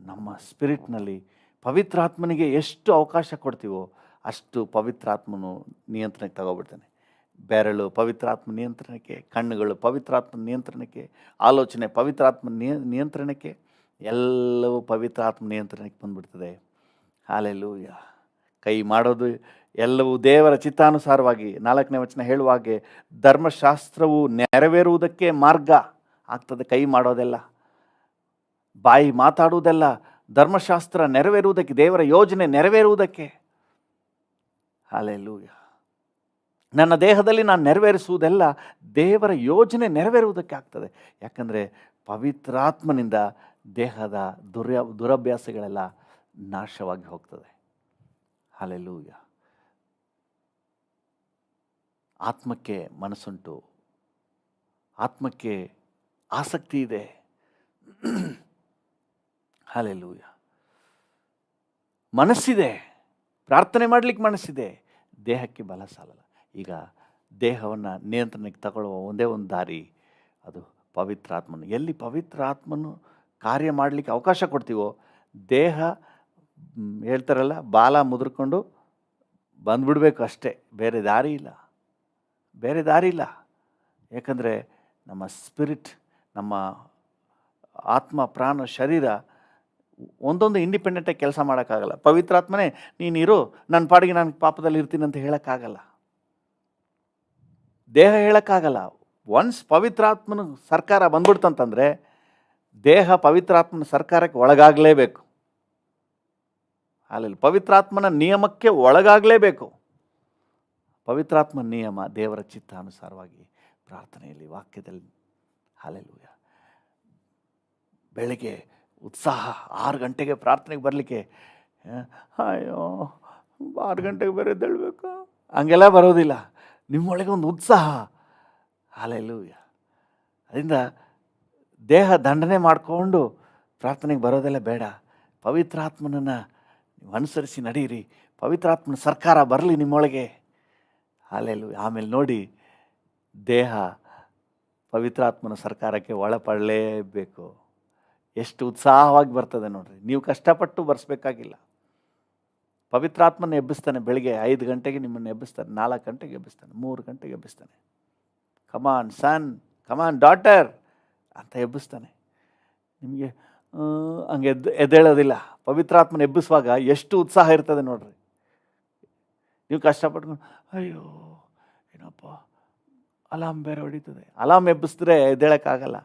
ನಮ್ಮ ಸ್ಪಿರಿಟ್ನಲ್ಲಿ. ಪವಿತ್ರಾತ್ಮನಿಗೆ ಎಷ್ಟು ಅವಕಾಶ ಕೊಡ್ತೀವೋ ಅಷ್ಟು ಪವಿತ್ರಾತ್ಮನು ನಿಯಂತ್ರಣಕ್ಕೆ ತಗೋಬಿಡ್ತಾನೆ. ಬೆರಳು ಪವಿತ್ರಾತ್ಮ ನಿಯಂತ್ರಣಕ್ಕೆ, ಕಣ್ಣುಗಳು ಪವಿತ್ರಾತ್ಮ ನಿಯಂತ್ರಣಕ್ಕೆ, ಆಲೋಚನೆ ಪವಿತ್ರಾತ್ಮ ನಿಯಂತ್ರಣಕ್ಕೆ, ಎಲ್ಲವೂ ಪವಿತ್ರಾತ್ಮ ನಿಯಂತ್ರಣಕ್ಕೆ ಬಂದ್ಬಿಡ್ತದೆ. ಹಲ್ಲೆಲೂಯಾ. ಕೈ ಮಾಡೋದು ಎಲ್ಲವೂ ದೇವರ ಚಿತ್ತಾನುಸಾರವಾಗಿ. 4ನೇ ವಚನ ಹೇಳುವಾಗೆ ಧರ್ಮಶಾಸ್ತ್ರವು ನೆರವೇರುವುದಕ್ಕೆ ಮಾರ್ಗ ಆಗ್ತದೆ. ಕೈ ಮಾಡೋದೆಲ್ಲ, ಬಾಯಿ ಮಾತಾಡುವುದೆಲ್ಲ ಧರ್ಮಶಾಸ್ತ್ರ ನೆರವೇರುವುದಕ್ಕೆ, ದೇವರ ಯೋಜನೆ ನೆರವೇರುವುದಕ್ಕೆ. ಹಲ್ಲೆಲೂಯಾ. ನನ್ನ ದೇಹದಲ್ಲಿ ನಾನು ನೆರವೇರಿಸುವುದೆಲ್ಲ ದೇವರ ಯೋಜನೆ ನೆರವೇರುವುದಕ್ಕೆ ಆಗ್ತದೆ. ಯಾಕಂದರೆ ಪವಿತ್ರಾತ್ಮನಿಂದ ದೇಹದ ದುರಭ್ಯಾಸಗಳೆಲ್ಲ ನಾಶವಾಗಿ ಹೋಗ್ತದೆ. ಹಲ್ಲೆಲೂಯಾ. ಆತ್ಮಕ್ಕೆ ಮನಸ್ಸುಂಟು, ಆತ್ಮಕ್ಕೆ ಆಸಕ್ತಿ ಇದೆ. ಹಲ್ಲೆಲೂಯಾ. ಮನಸ್ಸಿದೆ, ಪ್ರಾರ್ಥನೆ ಮಾಡಲಿಕ್ಕೆ ಮನಸ್ಸಿದೆ, ದೇಹಕ್ಕೆ ಬಲ ಸಾಲಲ್ಲ. ಈಗ ದೇಹವನ್ನು ನಿಯಂತ್ರಣಕ್ಕೆ ತಗೊಳ್ಳುವ ಒಂದೇ ಒಂದು ದಾರಿ, ಅದು ಪವಿತ್ರಾತ್ಮನು. ಎಲ್ಲಿ ಪವಿತ್ರಾತ್ಮನು ಕಾರ್ಯ ಮಾಡಲಿಕ್ಕೆ ಅವಕಾಶ ಕೊಡ್ತೀವೋ, ದೇಹ ಹೇಳ್ತಾರಲ್ಲ, ಬಾಲ ಮುದ್ರಕೊಂಡು ಬಂದುಬಿಡಬೇಕು ಅಷ್ಟೇ, ಬೇರೆ ದಾರಿ ಇಲ್ಲ, ಬೇರೆ ದಾರಿ ಇಲ್ಲ. ಯಾಕಂದರೆ ನಮ್ಮ ಸ್ಪಿರಿಟ್, ನಮ್ಮ ಆತ್ಮ, ಪ್ರಾಣ, ಶರೀರ ಒಂದೊಂದು ಇಂಡಿಪೆಂಡೆಂಟಾಗಿ ಕೆಲಸ ಮಾಡೋಕ್ಕಾಗಲ್ಲ. ಪವಿತ್ರಾತ್ಮನೇ ನೀನಿರು, ನನ್ನ ಪಾಡಿಗೆ ನಾನು ಪಾಪದಲ್ಲಿ ಇರ್ತೀನಿ ಅಂತ ಹೇಳೋಕ್ಕಾಗಲ್ಲ, ದೇಹ ಹೇಳೋಕ್ಕಾಗಲ್ಲ. ಒನ್ಸ್ ಪವಿತ್ರಾತ್ಮನ ಸರ್ಕಾರ ಬಂದ್ಬಿಡ್ತಂತಂದರೆ ದೇಹ ಪವಿತ್ರಾತ್ಮನ ಸರ್ಕಾರಕ್ಕೆ ಒಳಗಾಗಲೇಬೇಕು. ಅಲ್ಲಿ ಪವಿತ್ರಾತ್ಮನ ನಿಯಮಕ್ಕೆ ಒಳಗಾಗಲೇಬೇಕು. ಪವಿತ್ರಾತ್ಮನ ನಿಯಮ ದೇವರ ಚಿತ್ತಾನುಸಾರವಾಗಿ ಪ್ರಾರ್ಥನೆಯಲ್ಲಿ, ವಾಕ್ಯದಲ್ಲಿ. ಹಲ್ಲೆಲೂಯ. ಬೆಳಗ್ಗೆ ಉತ್ಸಾಹ 6 ಗಂಟೆಗೆ ಪ್ರಾರ್ಥನೆಗೆ ಬರಲಿಕ್ಕೆ, ಅಯ್ಯೋ 6 ಗಂಟೆಗೆ ಬೇರೆ ಎದ್ದೇಳಬೇಕು, ಹಂಗೆಲ್ಲ ಬರೋದಿಲ್ಲ. ನಿಮ್ಮೊಳಗೆ ಒಂದು ಉತ್ಸಾಹ. ಹಲ್ಲೆಲೂಯ. ಅದರಿಂದ ದೇಹ ದಂಡನೆ ಮಾಡಿಕೊಂಡು ಪ್ರಾರ್ಥನೆಗೆ ಬರೋದೆಲ್ಲ ಬೇಡ. ಪವಿತ್ರಾತ್ಮನನ್ನು ನೀವು ಅನುಸರಿಸಿ ನಡೀರಿ. ಪವಿತ್ರಾತ್ಮನ ಸರ್ಕಾರ ಬರಲಿ ನಿಮ್ಮೊಳಗೆ. ಹಲ್ಲೆಲೂಯ. ಆಮೇಲೆ ನೋಡಿ, ದೇಹ ಪವಿತ್ರಾತ್ಮನ ಸರ್ಕಾರಕ್ಕೆ ಒಳಪಡಲೇಬೇಕು. ಎಷ್ಟು ಉತ್ಸಾಹವಾಗಿ ಬರ್ತದೆ ನೋಡ್ರಿ. ನೀವು ಕಷ್ಟಪಟ್ಟು ಬರೆಸ್ಬೇಕಾಗಿಲ್ಲ. ಪವಿತ್ರಾತ್ಮನ ಎಬ್ಬಿಸ್ತಾನೆ. ಬೆಳಿಗ್ಗೆ 5 ಗಂಟೆಗೆ ನಿಮ್ಮನ್ನು ಎಬ್ಬಿಸ್ತಾನೆ, 4 ಗಂಟೆಗೆ ಎಬ್ಬಿಸ್ತಾನೆ, 3 ಗಂಟೆಗೆ ಎಬ್ಬಿಸ್ತಾನೆ. ಕಮಾನ್ ಸನ್, ಕಮಾನ್ ಡಾಟರ್ ಅಂತ ಎಬ್ಬಿಸ್ತಾನೆ. ನಿಮಗೆ ಹಂಗೆ ಎದ್ದೇಳೋದಿಲ್ಲ. ಪವಿತ್ರಾತ್ಮನ ಎಬ್ಬಿಸುವಾಗ ಎಷ್ಟು ಉತ್ಸಾಹ ಇರ್ತದೆ ನೋಡ್ರಿ. ನೀವು ಕಷ್ಟಪಟ್ಕೊಂಡು ಅಯ್ಯೋ ಏನಪ್ಪ ಅಲಾರ್ಮ್ ಬೇರೆ ಹೊಡಿತದೆ, ಅಲಾರ್ಮ್ ಎಬ್ಬಿಸಿದ್ರೆ ಎದ್ದೇಳೋಕ್ಕಾಗಲ್ಲ.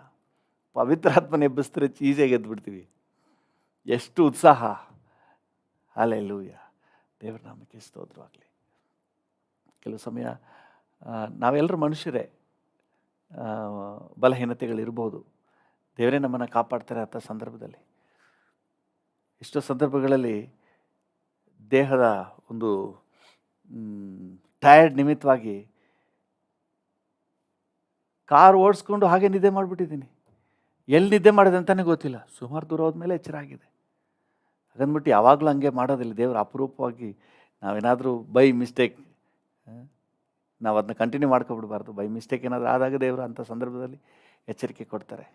ಪವಿತ್ರಾತ್ಮನ ಎಬ್ಬಿಸಿದ್ರೆ ಈಸಿಯಾಗಿ ಎದ್ದುಬಿಡ್ತೀವಿ. ಎಷ್ಟು ಉತ್ಸಾಹ. ಹಲ್ಲೆಲೂಯ. ದೇವರ ನಾಮಕ್ಕೆ ಸ್ತೋತ್ರವಾಗಲಿ. ಕೆಲವು ಸಮಯ ನಾವೆಲ್ಲರೂ ಮನುಷ್ಯರೇ, ಬಲಹೀನತೆಗಳಿರ್ಬೋದು. ದೇವರೇ ನಮ್ಮನ್ನು ಕಾಪಾಡ್ತಾರೆ ಅಂಥ ಸಂದರ್ಭದಲ್ಲಿ. ಎಷ್ಟೋ ಸಂದರ್ಭಗಳಲ್ಲಿ ದೇಹದ ಒಂದು ಟಯರ್ಡ್ ನಿಮಿತ್ತವಾಗಿ ಕಾರ್ ಓಡಿಸ್ಕೊಂಡು ಹಾಗೆ ನಿದ್ದೆ ಮಾಡಿಬಿಟ್ಟಿದ್ದೀನಿ. ಎಲ್ಲಿ ನಿದ್ದೆ ಮಾಡಿದೆ ಅಂತಲೇ ಗೊತ್ತಿಲ್ಲ. ಸುಮಾರು ದೂರ ಹೋದ್ಮೇಲೆ ಎಚ್ಚರ ಆಗಿದೆ. ಹಾಗಂದ್ಬಿಟ್ಟು ಯಾವಾಗಲೂ ಹಂಗೆ ಮಾಡೋದಿಲ್ಲ ದೇವರು. ಅಪರೂಪವಾಗಿ ನಾವೇನಾದರೂ ಬೈ ಮಿಸ್ಟೇಕ್ ನಾವು ಅದನ್ನ ಕಂಟಿನ್ಯೂ ಮಾಡ್ಕೊಬಿಡ್ಬಾರ್ದು. ಬೈ ಮಿಸ್ಟೇಕ್ ಏನಾದರೂ ಆದಾಗ ದೇವರು ಅಂಥ ಸಂದರ್ಭದಲ್ಲಿ ಎಚ್ಚರಿಕೆ ಕೊಡ್ತಾರೆ.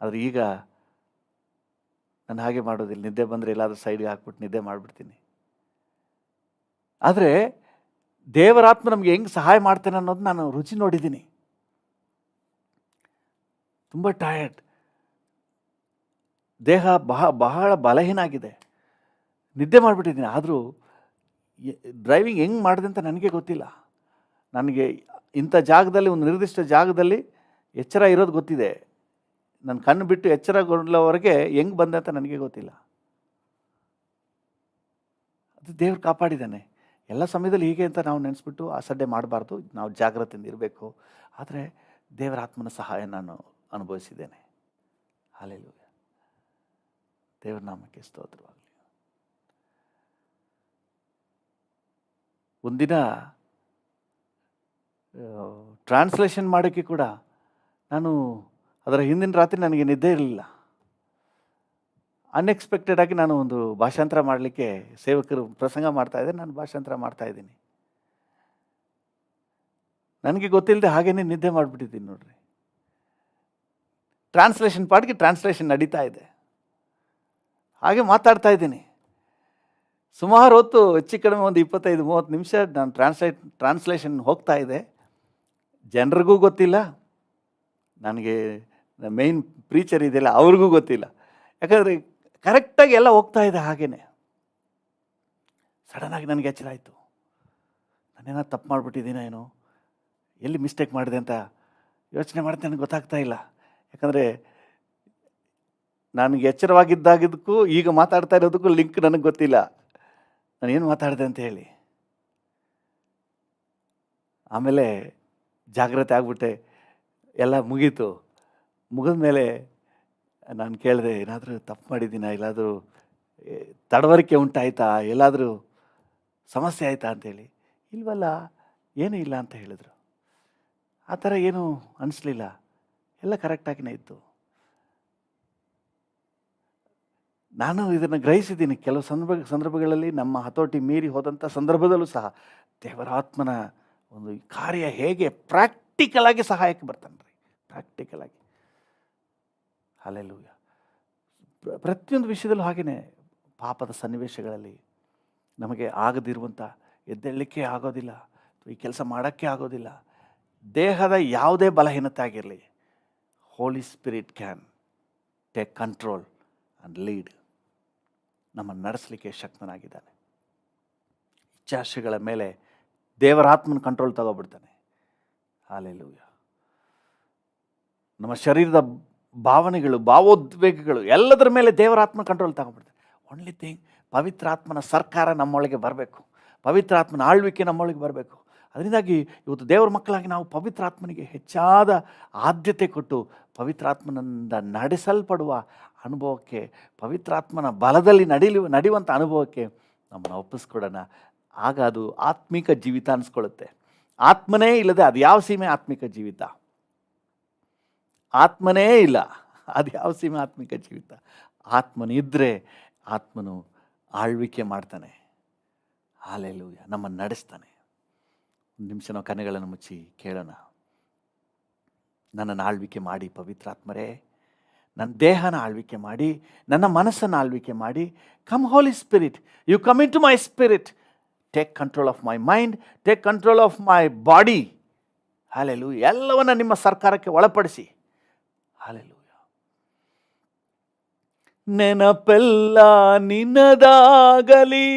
ಆದರೆ ಈಗ ನಾನು ಹಾಗೆ ಮಾಡೋದಿಲ್ಲ. ನಿದ್ದೆ ಬಂದರೆ ಎಲ್ಲಾದರೂ ಸೈಡ್ಗೆ ಹಾಕ್ಬಿಟ್ಟು ನಿದ್ದೆ ಮಾಡಿಬಿಡ್ತೀನಿ. ಆದರೆ ದೇವರಾತ್ಮ ನಮಗೆ ಹೆಂಗೆ ಸಹಾಯ ಮಾಡ್ತೇನೆ ಅನ್ನೋದು ನಾನು ರುಚಿ ನೋಡಿದ್ದೀನಿ. ತುಂಬ ಟಯರ್ಡ್, ದೇಹ ಬಹಳ ಬಲಹೀನ ಆಗಿದೆ, ನಿದ್ದೆ ಮಾಡಿಬಿಟ್ಟಿದ್ದೀನಿ. ಆದರೂ ಡ್ರೈವಿಂಗ್ ಹೆಂಗೆ ಮಾಡಿದೆ ಅಂತ ನನಗೆ ಗೊತ್ತಿಲ್ಲ. ನನಗೆ ಇಂಥ ಜಾಗದಲ್ಲಿ, ಒಂದು ನಿರ್ದಿಷ್ಟ ಜಾಗದಲ್ಲಿ ಎಚ್ಚರ ಇರೋದು ಗೊತ್ತಿದೆ. ನನ್ನ ಕಣ್ಣು ಬಿಟ್ಟು ಎಚ್ಚರಗೊಳ್ಳೋವರೆಗೆ ಹೆಂಗೆ ಬಂದೆ ಅಂತ ನನಗೆ ಗೊತ್ತಿಲ್ಲ. ಅದು ದೇವ್ರು ಕಾಪಾಡಿದ್ದಾನೆ. ಎಲ್ಲ ಸಮಯದಲ್ಲಿ ಹೀಗೆ ಅಂತ ನಾವು ನೆನೆಸ್ಬಿಟ್ಟು ಅಸಡ್ಡೆ ಮಾಡಬಾರ್ದು. ನಾವು ಜಾಗ್ರತೆಯಿಂದ ಇರಬೇಕು. ಆದರೆ ದೇವರ ಆತ್ಮನ ಸಹಾಯ ನಾನು ಅನುಭವಿಸಿದ್ದೇನೆ. ಹಲ್ಲೆಲೂಯ. ದೇವರ ನಾಮಕ್ಕೆ ಸ್ತೋತ್ರವಾಗಲಿ. ಒಂದಿನ ಟ್ರಾನ್ಸ್ಲೇಷನ್ ಮಾಡೋಕ್ಕೆ ಕೂಡ ನಾನು ಅದರ ಹಿಂದಿನ ರಾತ್ರಿ ನನಗೆ ನಿದ್ದೆ ಇರಲಿಲ್ಲ. ಅನ್ಎಕ್ಸ್ಪೆಕ್ಟೆಡ್ ಆಗಿ ನಾನು ಒಂದು ಭಾಷಾಂತರ ಮಾಡಲಿಕ್ಕೆ, ಸೇವಕರು ಪ್ರಸಂಗ ಮಾಡ್ತಾಯಿದ್ದೆ, ನಾನು ಭಾಷಾಂತರ ಮಾಡ್ತಾಯಿದ್ದೀನಿ. ನನಗೆ ಗೊತ್ತಿಲ್ಲದೆ ಹಾಗೇನೆ ನಿದ್ದೆ ಮಾಡಿಬಿಟ್ಟಿದ್ದೀನಿ ನೋಡ್ರಿ. ಟ್ರಾನ್ಸ್ಲೇಷನ್ ಪಾಡಿಗೆ ಟ್ರಾನ್ಸ್ಲೇಷನ್ ನಡೀತಾ ಇದೆ, ಹಾಗೆ ಮಾತಾಡ್ತಾ ಇದ್ದೀನಿ. ಸುಮಾರು ಹೊತ್ತು, ಹೆಚ್ಚು ಕಡಿಮೆ ಒಂದು 25-30 ನಿಮಿಷ ನಾನು ಟ್ರಾನ್ಸ್ಲೇಷನ್ ಹೋಗ್ತಾ ಇದೆ. ಜನರಿಗೂ ಗೊತ್ತಿಲ್ಲ, ನನಗೆ ಮೇಯ್ನ್ ಪ್ರೀಚರ್ ಇದೆಯಲ್ಲ ಅವ್ರಿಗೂ ಗೊತ್ತಿಲ್ಲ. ಯಾಕಂದರೆ ಕರೆಕ್ಟಾಗಿ ಎಲ್ಲ ಹೋಗ್ತಾ ಇದೆ. ಹಾಗೇನೆ ಸಡನ್ನಾಗಿ ನನಗೆ ಎಚ್ಚರ ಆಯಿತು. ನಾನೇನೋ ತಪ್ಪು ಮಾಡಿಬಿಟ್ಟಿದ್ದೀನ ಏನೋ, ಎಲ್ಲಿ ಮಿಸ್ಟೇಕ್ ಮಾಡಿದೆ ಅಂತ ಯೋಚನೆ ಮಾಡ್ತೀನಿ. ನನಗೆ ಗೊತ್ತಾಗ್ತಾ ಇಲ್ಲ. ಯಾಕಂದರೆ ನನಗೆ ಎಚ್ಚರವಾಗಿದ್ದಾಗಿದ್ದಕ್ಕೂ ಈಗ ಮಾತಾಡ್ತಾ ಇರೋದಕ್ಕೂ ಲಿಂಕ್ ನನಗೆ ಗೊತ್ತಿಲ್ಲ, ನಾನೇನು ಮಾತಾಡಿದೆ ಅಂತ ಹೇಳಿ. ಆಮೇಲೆ ಜಾಗ್ರತೆ ಆಗಿಬಿಟ್ಟೆ. ಎಲ್ಲ ಮುಗೀತು. ಮುಗಿದ ಮೇಲೆ ನಾನು ಕೇಳಿದೆ, ಏನಾದರೂ ತಪ್ಪು ಮಾಡಿದ್ದೀನ, ಎಲ್ಲಾದರೂ ತಡವರಿಕೆ ಉಂಟಾಯ್ತಾ, ಎಲ್ಲಾದರೂ ಸಮಸ್ಯೆ ಆಯಿತಾ ಅಂತೇಳಿ. ಇಲ್ವಲ್ಲ, ಏನೂ ಇಲ್ಲ ಅಂತ ಹೇಳಿದರು. ಆ ಥರ ಏನೂ ಅನಿಸ್ಲಿಲ್ಲ, ಎಲ್ಲ ಕರೆಕ್ಟಾಗಿಯೇ ಇತ್ತು. ನಾನು ಇದನ್ನು ಗ್ರಹಿಸಿದ್ದೀನಿ. ಕೆಲವು ಸಂದರ್ಭಗಳಲ್ಲಿ ನಮ್ಮ ಹತೋಟಿ ಮೀರಿ ಹೋದಂಥ ಸಂದರ್ಭದಲ್ಲೂ ಸಹ ದೇವರಾತ್ಮನ ಒಂದು ಕಾರ್ಯ ಹೇಗೆ ಪ್ರಾಕ್ಟಿಕಲ್ ಆಗಿ ಸಹಾಯಕ್ಕೆ ಬರ್ತಾನೆ ರೀ, ಪ್ರಾಕ್ಟಿಕಲ್ ಆಗಿ. ಹಲ್ಲೆಲೂಯಾ. ಪ್ರತಿಯೊಂದು ವಿಷಯದಲ್ಲೂ ಹಾಗೆಯೇ ಪಾಪದ ಸನ್ನಿವೇಶಗಳಲ್ಲಿ ನಮಗೆ ಆಗದಿರುವಂಥ, ಎದ್ದೇಳಲಿಕ್ಕೆ ಆಗೋದಿಲ್ಲ, ಈ ಕೆಲಸ ಮಾಡೋಕ್ಕೆ ಆಗೋದಿಲ್ಲ, ದೇಹದ ಯಾವುದೇ ಬಲಹೀನತೆ ಆಗಿರಲಿ, Holy Spirit can take control and lead. ನಮ್ಮನ್ನು ನಡೆಸಲಿಕ್ಕೆ ಶಕ್ತನಾಗಿದ್ದಾನೆ. ಇಚ್ಛಾಶೆಗಳ ಮೇಲೆ ದೇವರಾತ್ಮನ ಕಂಟ್ರೋಲ್ ತಗೋಬಿಡ್ತಾನೆ. ಹಲ್ಲೆಲೂಯಾ. ನಮ್ಮ ಶರೀರದ ಭಾವನೆಗಳು, ಭಾವೋದ್ವೇಗಗಳು ಎಲ್ಲದರ ಮೇಲೆ ದೇವರಾತ್ಮ ಕಂಟ್ರೋಲ್ ತಗೊಂಡ್ಬಿಡ್ತಾನೆ. ಓನ್ಲಿ ಥಿಂಗ್, ಪವಿತ್ರಾತ್ಮನ ಸರ್ಕಾರ ನಮ್ಮೊಳಗೆ ಬರಬೇಕು, ಪವಿತ್ರಾತ್ಮನ ಆಳ್ವಿಕೆ ನಮ್ಮೊಳಗೆ ಬರಬೇಕು. ಅದರಿಂದಾಗಿ ಇವತ್ತು ದೇವರ ಮಕ್ಕಳಾಗಿ ನಾವು ಪವಿತ್ರಾತ್ಮನಿಗೆ ಹೆಚ್ಚಾದ ಆದ್ಯತೆ ಕೊಟ್ಟು ಪವಿತ್ರಾತ್ಮನಿಂದ ನಡೆಸಲ್ಪಡುವ ಅನುಭವಕ್ಕೆ, ಪವಿತ್ರಾತ್ಮನ ಬಲದಲ್ಲಿ ನಡೆಯುವಂಥ ಅನುಭವಕ್ಕೆ ನಮ್ಮನ್ನು ಒಪ್ಪಿಸ್ಕೊಡೋಣ. ಆಗ ಅದು ಆತ್ಮಿಕ ಜೀವಿತ ಅನಿಸ್ಕೊಳ್ಳುತ್ತೆ. ಆತ್ಮನೇ ಇಲ್ಲದೆ ಅದು ಯಾವ ಸೀಮೆ ಆತ್ಮಿಕ ಜೀವಿತ? ಆತ್ಮನೇ ಇಲ್ಲ, ಅದು ಯಾವ ಸೀಮೆ ಆತ್ಮಿಕ ಜೀವಿತ? ಆತ್ಮನಿದ್ದರೆ ಆತ್ಮನು ಆಳ್ವಿಕೆ ಮಾಡ್ತಾನೆ. ಹಲ್ಲೆಲೂಯಾ. ನಮ್ಮನ್ನು ನಡೆಸ್ತಾನೆ. ಒಂದು ನಿಮಿಷ ನಾವು ಕಣ್ಣುಗಳನ್ನು ಮುಚ್ಚಿ ಕೇಳೋಣ. ನನ್ನನ್ನು ಆಳ್ವಿಕೆ ಮಾಡಿ ಪವಿತ್ರಾತ್ಮರೇ, ನನ್ನ ದೇಹನ ಆಳ್ವಿಕೆ ಮಾಡಿ, ನನ್ನ ಮನಸ್ಸನ್ನು ಆಳ್ವಿಕೆ ಮಾಡಿ. Come Holy Spirit, you come in to my spirit, take control of my mind, take control of my body. Hallelujah. ಎಲ್ಲವನ್ನ ನಿಮ್ಮ ಸರ್ಕಾರಕ್ಕೆ ಒಳಪಡಿಸಿ. ಹಲ್ಲೆಲೂಯಾ. ನೆನಪೆಲ್ಲ ನಿನ್ನದಾಗಲಿ,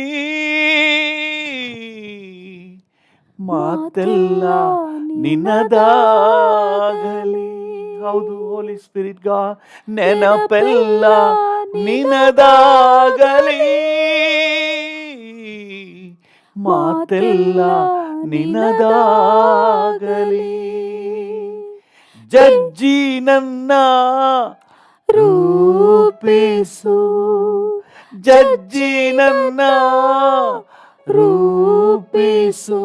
ಮಾತೆಲ್ಲ ನಿನ್ನದಾಗಲಿ. ಹೌದು, ಹೋಲಿ ಸ್ಪಿರಿಟ್ ಗಾ, ನೆನಪೆಲ್ಲ ನಿನ್ನದಾಗಲಿ, ಮಾತೆಲ್ಲ ನಿನ್ನದಾಗಲಿ. ಜಜ್ಜಿ ನನ್ನ ರೂಪಿಸು, ಜಜ್ಜಿ ನನ್ನ ರೂಪಿಸು,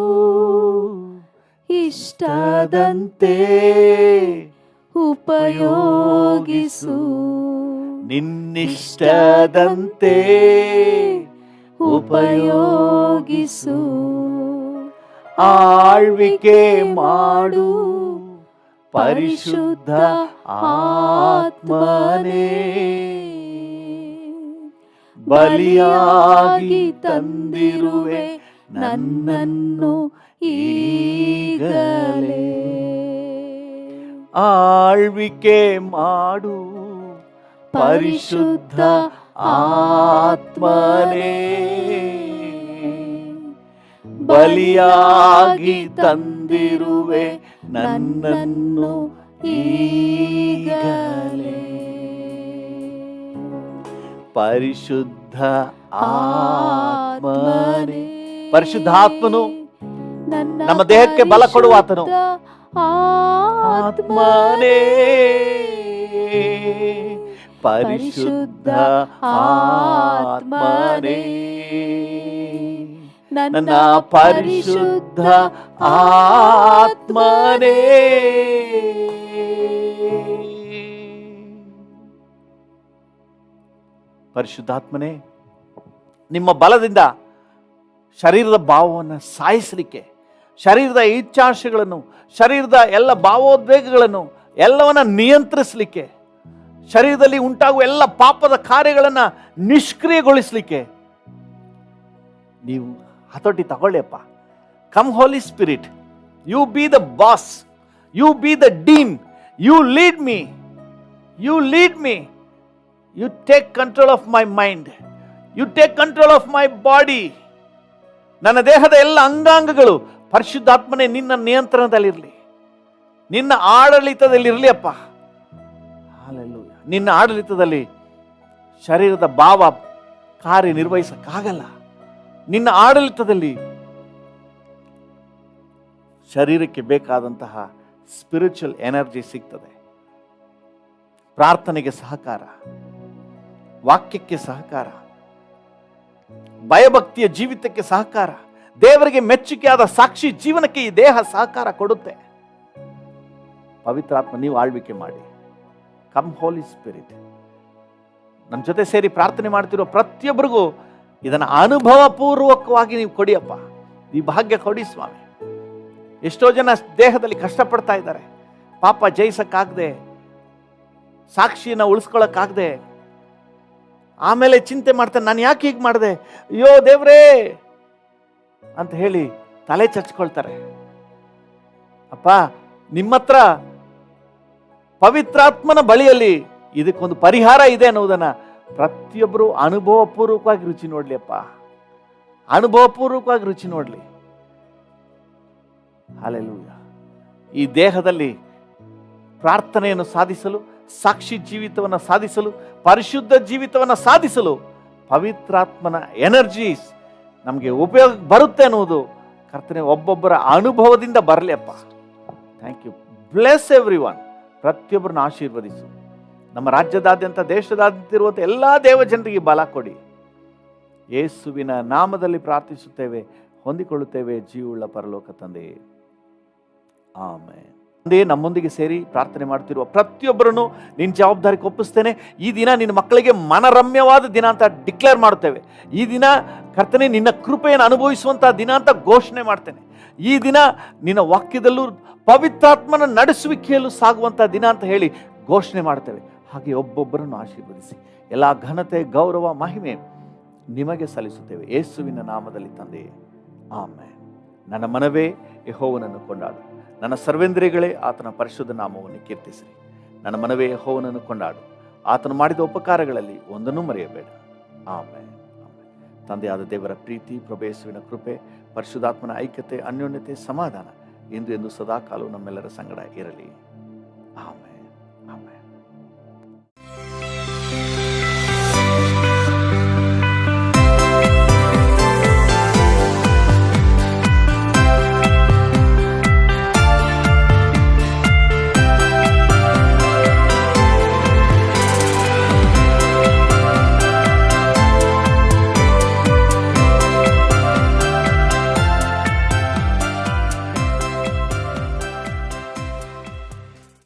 ಇಷ್ಟದಂತೆ ಉಪಯೋಗಿಸು, ನಿನ್ನಿಷ್ಟದಂತೆ ಉಪಯೋಗಿಸು. ಆಳ್ವಿಕೆ ಮಾಡು ಪರಿಶುದ್ಧ ಆತ್ಮನೇ, ಬಲಿಯಾಗಿ ತಂದಿರುವೆ ನನ್ನನ್ನು ಈಗಲೇ. ಆಳ್ವಿಕೆ ಮಾಡು ಪರಿಶುದ್ಧ ಆತ್ಮನೇ, ಬಲಿಯಾಗಿ ತಂದಿರುವೆ ನನ್ನನ್ನು ಈಗಲೇ. ಪರಿಶುದ್ಧ ಆತ್ಮನೇ, ಪರಿಶುದ್ಧಾತ್ಮನು ನಮ್ಮ ದೇಹಕ್ಕೆ ಬಲ ಕೊಡುವ ಆತನು. ಆತ್ಮನೇ, ಪರಿಶುದ್ಧ ಆತ್ಮನೇ, ನನ್ನ ಪರಿಶುದ್ಧ ಆತ್ಮನೇ. ಪರಿಶುದ್ಧಾತ್ಮನೇ, ನಿಮ್ಮ ಬಲದಿಂದ ಶರೀರದ ಭಾವವನ್ನು ಸಾಯಿಸಲಿಕ್ಕೆ, ಶರೀರದ ಇಚ್ಛಾಶೆಗಳನ್ನು, ಶರೀರದ ಎಲ್ಲ ಭಾವೋದ್ವೇಗಗಳನ್ನು ಎಲ್ಲವನ್ನ ನಿಯಂತ್ರಿಸಲಿಕ್ಕೆ, ಶರೀರದಲ್ಲಿ ಉಂಟಾಗುವ ಎಲ್ಲ ಪಾಪದ ಕಾರ್ಯಗಳನ್ನು ನಿಷ್ಕ್ರಿಯಗೊಳಿಸಲಿಕ್ಕೆ ನೀವು ಹತೋಟಿ ತಗೊಳ್ಳಿಯಪ್ಪ. Come Holy Spirit, you be the boss, you be the dean, you lead me, you lead me, you take control of my mind, you take control of my body. ನನ್ನ ದೇಹದ ಎಲ್ಲ ಅಂಗಾಂಗಗಳು ಪರಿಶುದ್ಧಾತ್ಮನೇ ನಿನ್ನ ನಿಯಂತ್ರಣದಲ್ಲಿರಲಿ, ನಿನ್ನ ಆಡಳಿತದಲ್ಲಿರಲಿ ಅಪ್ಪ. ಹಲ್ಲೆಲೂಯಾ. ನಿನ್ನ ಆಡಳಿತದಲ್ಲಿ ಶರೀರದ ಭಾವ ಕಾರ್ಯನಿರ್ವಹಿಸಕ್ಕಾಗಲ್ಲ. ನಿನ್ನ ಆಡಳಿತದಲ್ಲಿ ಶರೀರಕ್ಕೆ ಬೇಕಾದಂತಹ ಸ್ಪಿರಿಚುವಲ್ ಎನರ್ಜಿ ಸಿಗ್ತದೆ. ಪ್ರಾರ್ಥನೆಗೆ ಸಹಕಾರ, ವಾಕ್ಯಕ್ಕೆ ಸಹಕಾರ, ಭಯಭಕ್ತಿಯ ಜೀವಿತಕ್ಕೆ ಸಹಕಾರ, ದೇವರಿಗೆ ಮೆಚ್ಚುಗೆಯಾದ ಸಾಕ್ಷಿ ಜೀವನಕ್ಕೆ ಈ ದೇಹ ಸಹಕಾರ ಕೊಡುತ್ತೆ. ಪವಿತ್ರಾತ್ಮ ನೀವು ಆಳ್ವಿಕೆ ಮಾಡಿ. Come Holy spirit. ನನ್ನ ಜೊತೆ ಸೇರಿ ಪ್ರಾರ್ಥನೆ ಮಾಡ್ತಿರೋ ಪ್ರತಿಯೊಬ್ಬರಿಗೂ ಇದನ್ನು ಅನುಭವ ಪೂರ್ವಕವಾಗಿ ನೀವು ಕೊಡಿಯಪ್ಪ. ಈ ಭಾಗ್ಯ ಕೊಡಿ ಸ್ವಾಮಿ. ಎಷ್ಟೋ ಜನ ದೇಹದಲ್ಲಿ ಕಷ್ಟಪಡ್ತಾ ಇದ್ದಾರೆ, ಪಾಪ ಜಯಿಸಕ್ಕಾಗದೆ, ಸಾಕ್ಷಿಯನ್ನು ಉಳಿಸ್ಕೊಳಕ್ಕಾಗದೆ, ಆಮೇಲೆ ಚಿಂತೆ ಮಾಡ್ತಾರೆ, ನಾನು ಯಾಕೆ ಹೀಗೆ ಮಾಡಿದೆ, ಅಯ್ಯೋ ದೇವ್ರೇ ಅಂತ ಹೇಳಿ ತಲೆ ಚಚ್ಕೊಳ್ತಾರೆ. ಅಪ್ಪ, ನಿಮ್ಮ ಹತ್ರ ಪವಿತ್ರಾತ್ಮನ ಬಳಿಯಲ್ಲಿ ಇದಕ್ಕೊಂದು ಪರಿಹಾರ ಇದೆ ಅನ್ನೋದನ್ನ ಪ್ರತಿಯೊಬ್ಬರು ಅನುಭವಪೂರ್ವಕವಾಗಿ ರುಚಿ ನೋಡ್ಲಿ ಅಪ್ಪ, ಅನುಭವಪೂರ್ವಕವಾಗಿ ರುಚಿ ನೋಡ್ಲಿ. ಹಲ್ಲೆಲೂಯ. ಈ ದೇಹದಲ್ಲಿ ಪ್ರಾರ್ಥನೆಯನ್ನು ಸಾಧಿಸಲು, ಸಾಕ್ಷಿ ಜೀವಿತವನ್ನು ಸಾಧಿಸಲು, ಪರಿಶುದ್ಧ ಜೀವಿತವನ್ನು ಸಾಧಿಸಲು ಪವಿತ್ರಾತ್ಮನ ಎನರ್ಜೀಸ್ ನಮಗೆ ಉಪಯೋಗ ಬರುತ್ತೆ ಅನ್ನುವುದು ಕರ್ತನೆ ಒಬ್ಬೊಬ್ಬರ ಅನುಭವದಿಂದ ಬರಲಿ ಅಪ್ಪ. Thank you. Bless everyone. ಪ್ರತಿಯೊಬ್ಬರನ್ನ ಆಶೀರ್ವದಿಸು. ನಮ್ಮ ರಾಜ್ಯದಾದ್ಯಂತ, ದೇಶದಾದ್ಯಂತ ಇರುವಂಥ ಎಲ್ಲ ದೇವಜನರಿಗೆ ಬಲ ಕೊಡಿ. ಯೇಸುವಿನ ನಾಮದಲ್ಲಿ ಪ್ರಾರ್ಥಿಸುತ್ತೇವೆ, ಹೊಂದಿಕೊಳ್ಳುತ್ತೇವೆ ಜೀವವುಳ್ಳ ಪರಲೋಕ ತಂದೆ. ಆಮೆನ್. ತಂದೆ, ನಮ್ಮೊಂದಿಗೆ ಸೇರಿ ಪ್ರಾರ್ಥನೆ ಮಾಡ್ತಿರುವ ಪ್ರತಿಯೊಬ್ಬರನ್ನು ನಿನ್ನ ಜವಾಬ್ದಾರಿಗೆ ಒಪ್ಪಿಸ್ತೇನೆ. ಈ ದಿನ ನಿನ್ನ ಮಕ್ಕಳಿಗೆ ಮನರಮ್ಯವಾದ ದಿನ ಅಂತ ಡಿಕ್ಲೇರ್ ಮಾಡುತ್ತೇವೆ. ಈ ದಿನ ಕರ್ತನೆ ನಿನ್ನ ಕೃಪೆಯನ್ನು ಅನುಭವಿಸುವಂತಹ ದಿನ ಅಂತ ಘೋಷಣೆ ಮಾಡ್ತೇನೆ. ಈ ದಿನ ನಿನ್ನ ವಾಕ್ಯದಲ್ಲೂ ಪವಿತ್ರಾತ್ಮನ ನಡೆಸುವಿಕೆಯಲ್ಲೂ ಸಾಗುವಂಥ ದಿನ ಅಂತ ಹೇಳಿ ಘೋಷಣೆ ಮಾಡ್ತೇವೆ. ಹಾಗೆ ಒಬ್ಬೊಬ್ಬರನ್ನು ಆಶೀರ್ವದಿಸಿ ಎಲ್ಲ ಘನತೆ, ಗೌರವ, ಮಹಿಮೆ ನಿಮಗೆ ಸಲ್ಲಿಸುತ್ತೇವೆ ಯೇಸುವಿನ ನಾಮದಲ್ಲಿ ತಂದೆ. ಆಮೆನ್. ನನ್ನ ಮನವೇ ಯೆಹೋವನನ್ನು ಕೊಂಡಾಡು, ನನ್ನ ಸರ್ವೇಂದ್ರಿಯಗಳೇ ಆತನ ಪರಿಶುದ್ಧ ನಾಮವನ್ನು ಕೀರ್ತಿಸಿರಿ. ನನ್ನ ಮನವೇ ಯೆಹೋವನನ್ನು ಕೊಂಡಾಡು, ಆತನು ಮಾಡಿದ ಉಪಕಾರಗಳಲ್ಲಿ ಒಂದನ್ನು ಮರೆಯಬೇಡ. ಆಮೆನ್. ತಂದೆಯಾದ ದೇವರ ಪ್ರೀತಿ, ಪ್ರಭು ಯೇಸುವಿನ ಕೃಪೆ, ಪರಿಶುದ್ಧಾತ್ಮನ ಐಕ್ಯತೆ, ಅನ್ಯೋನ್ಯತೆ, ಸಮಾಧಾನ ಇಂದು ಎಂದು ಸದಾಕಾಲವೂ ನಮ್ಮೆಲ್ಲರ ಸಂಗಡ ಇರಲಿ. ಆಮೆನ್.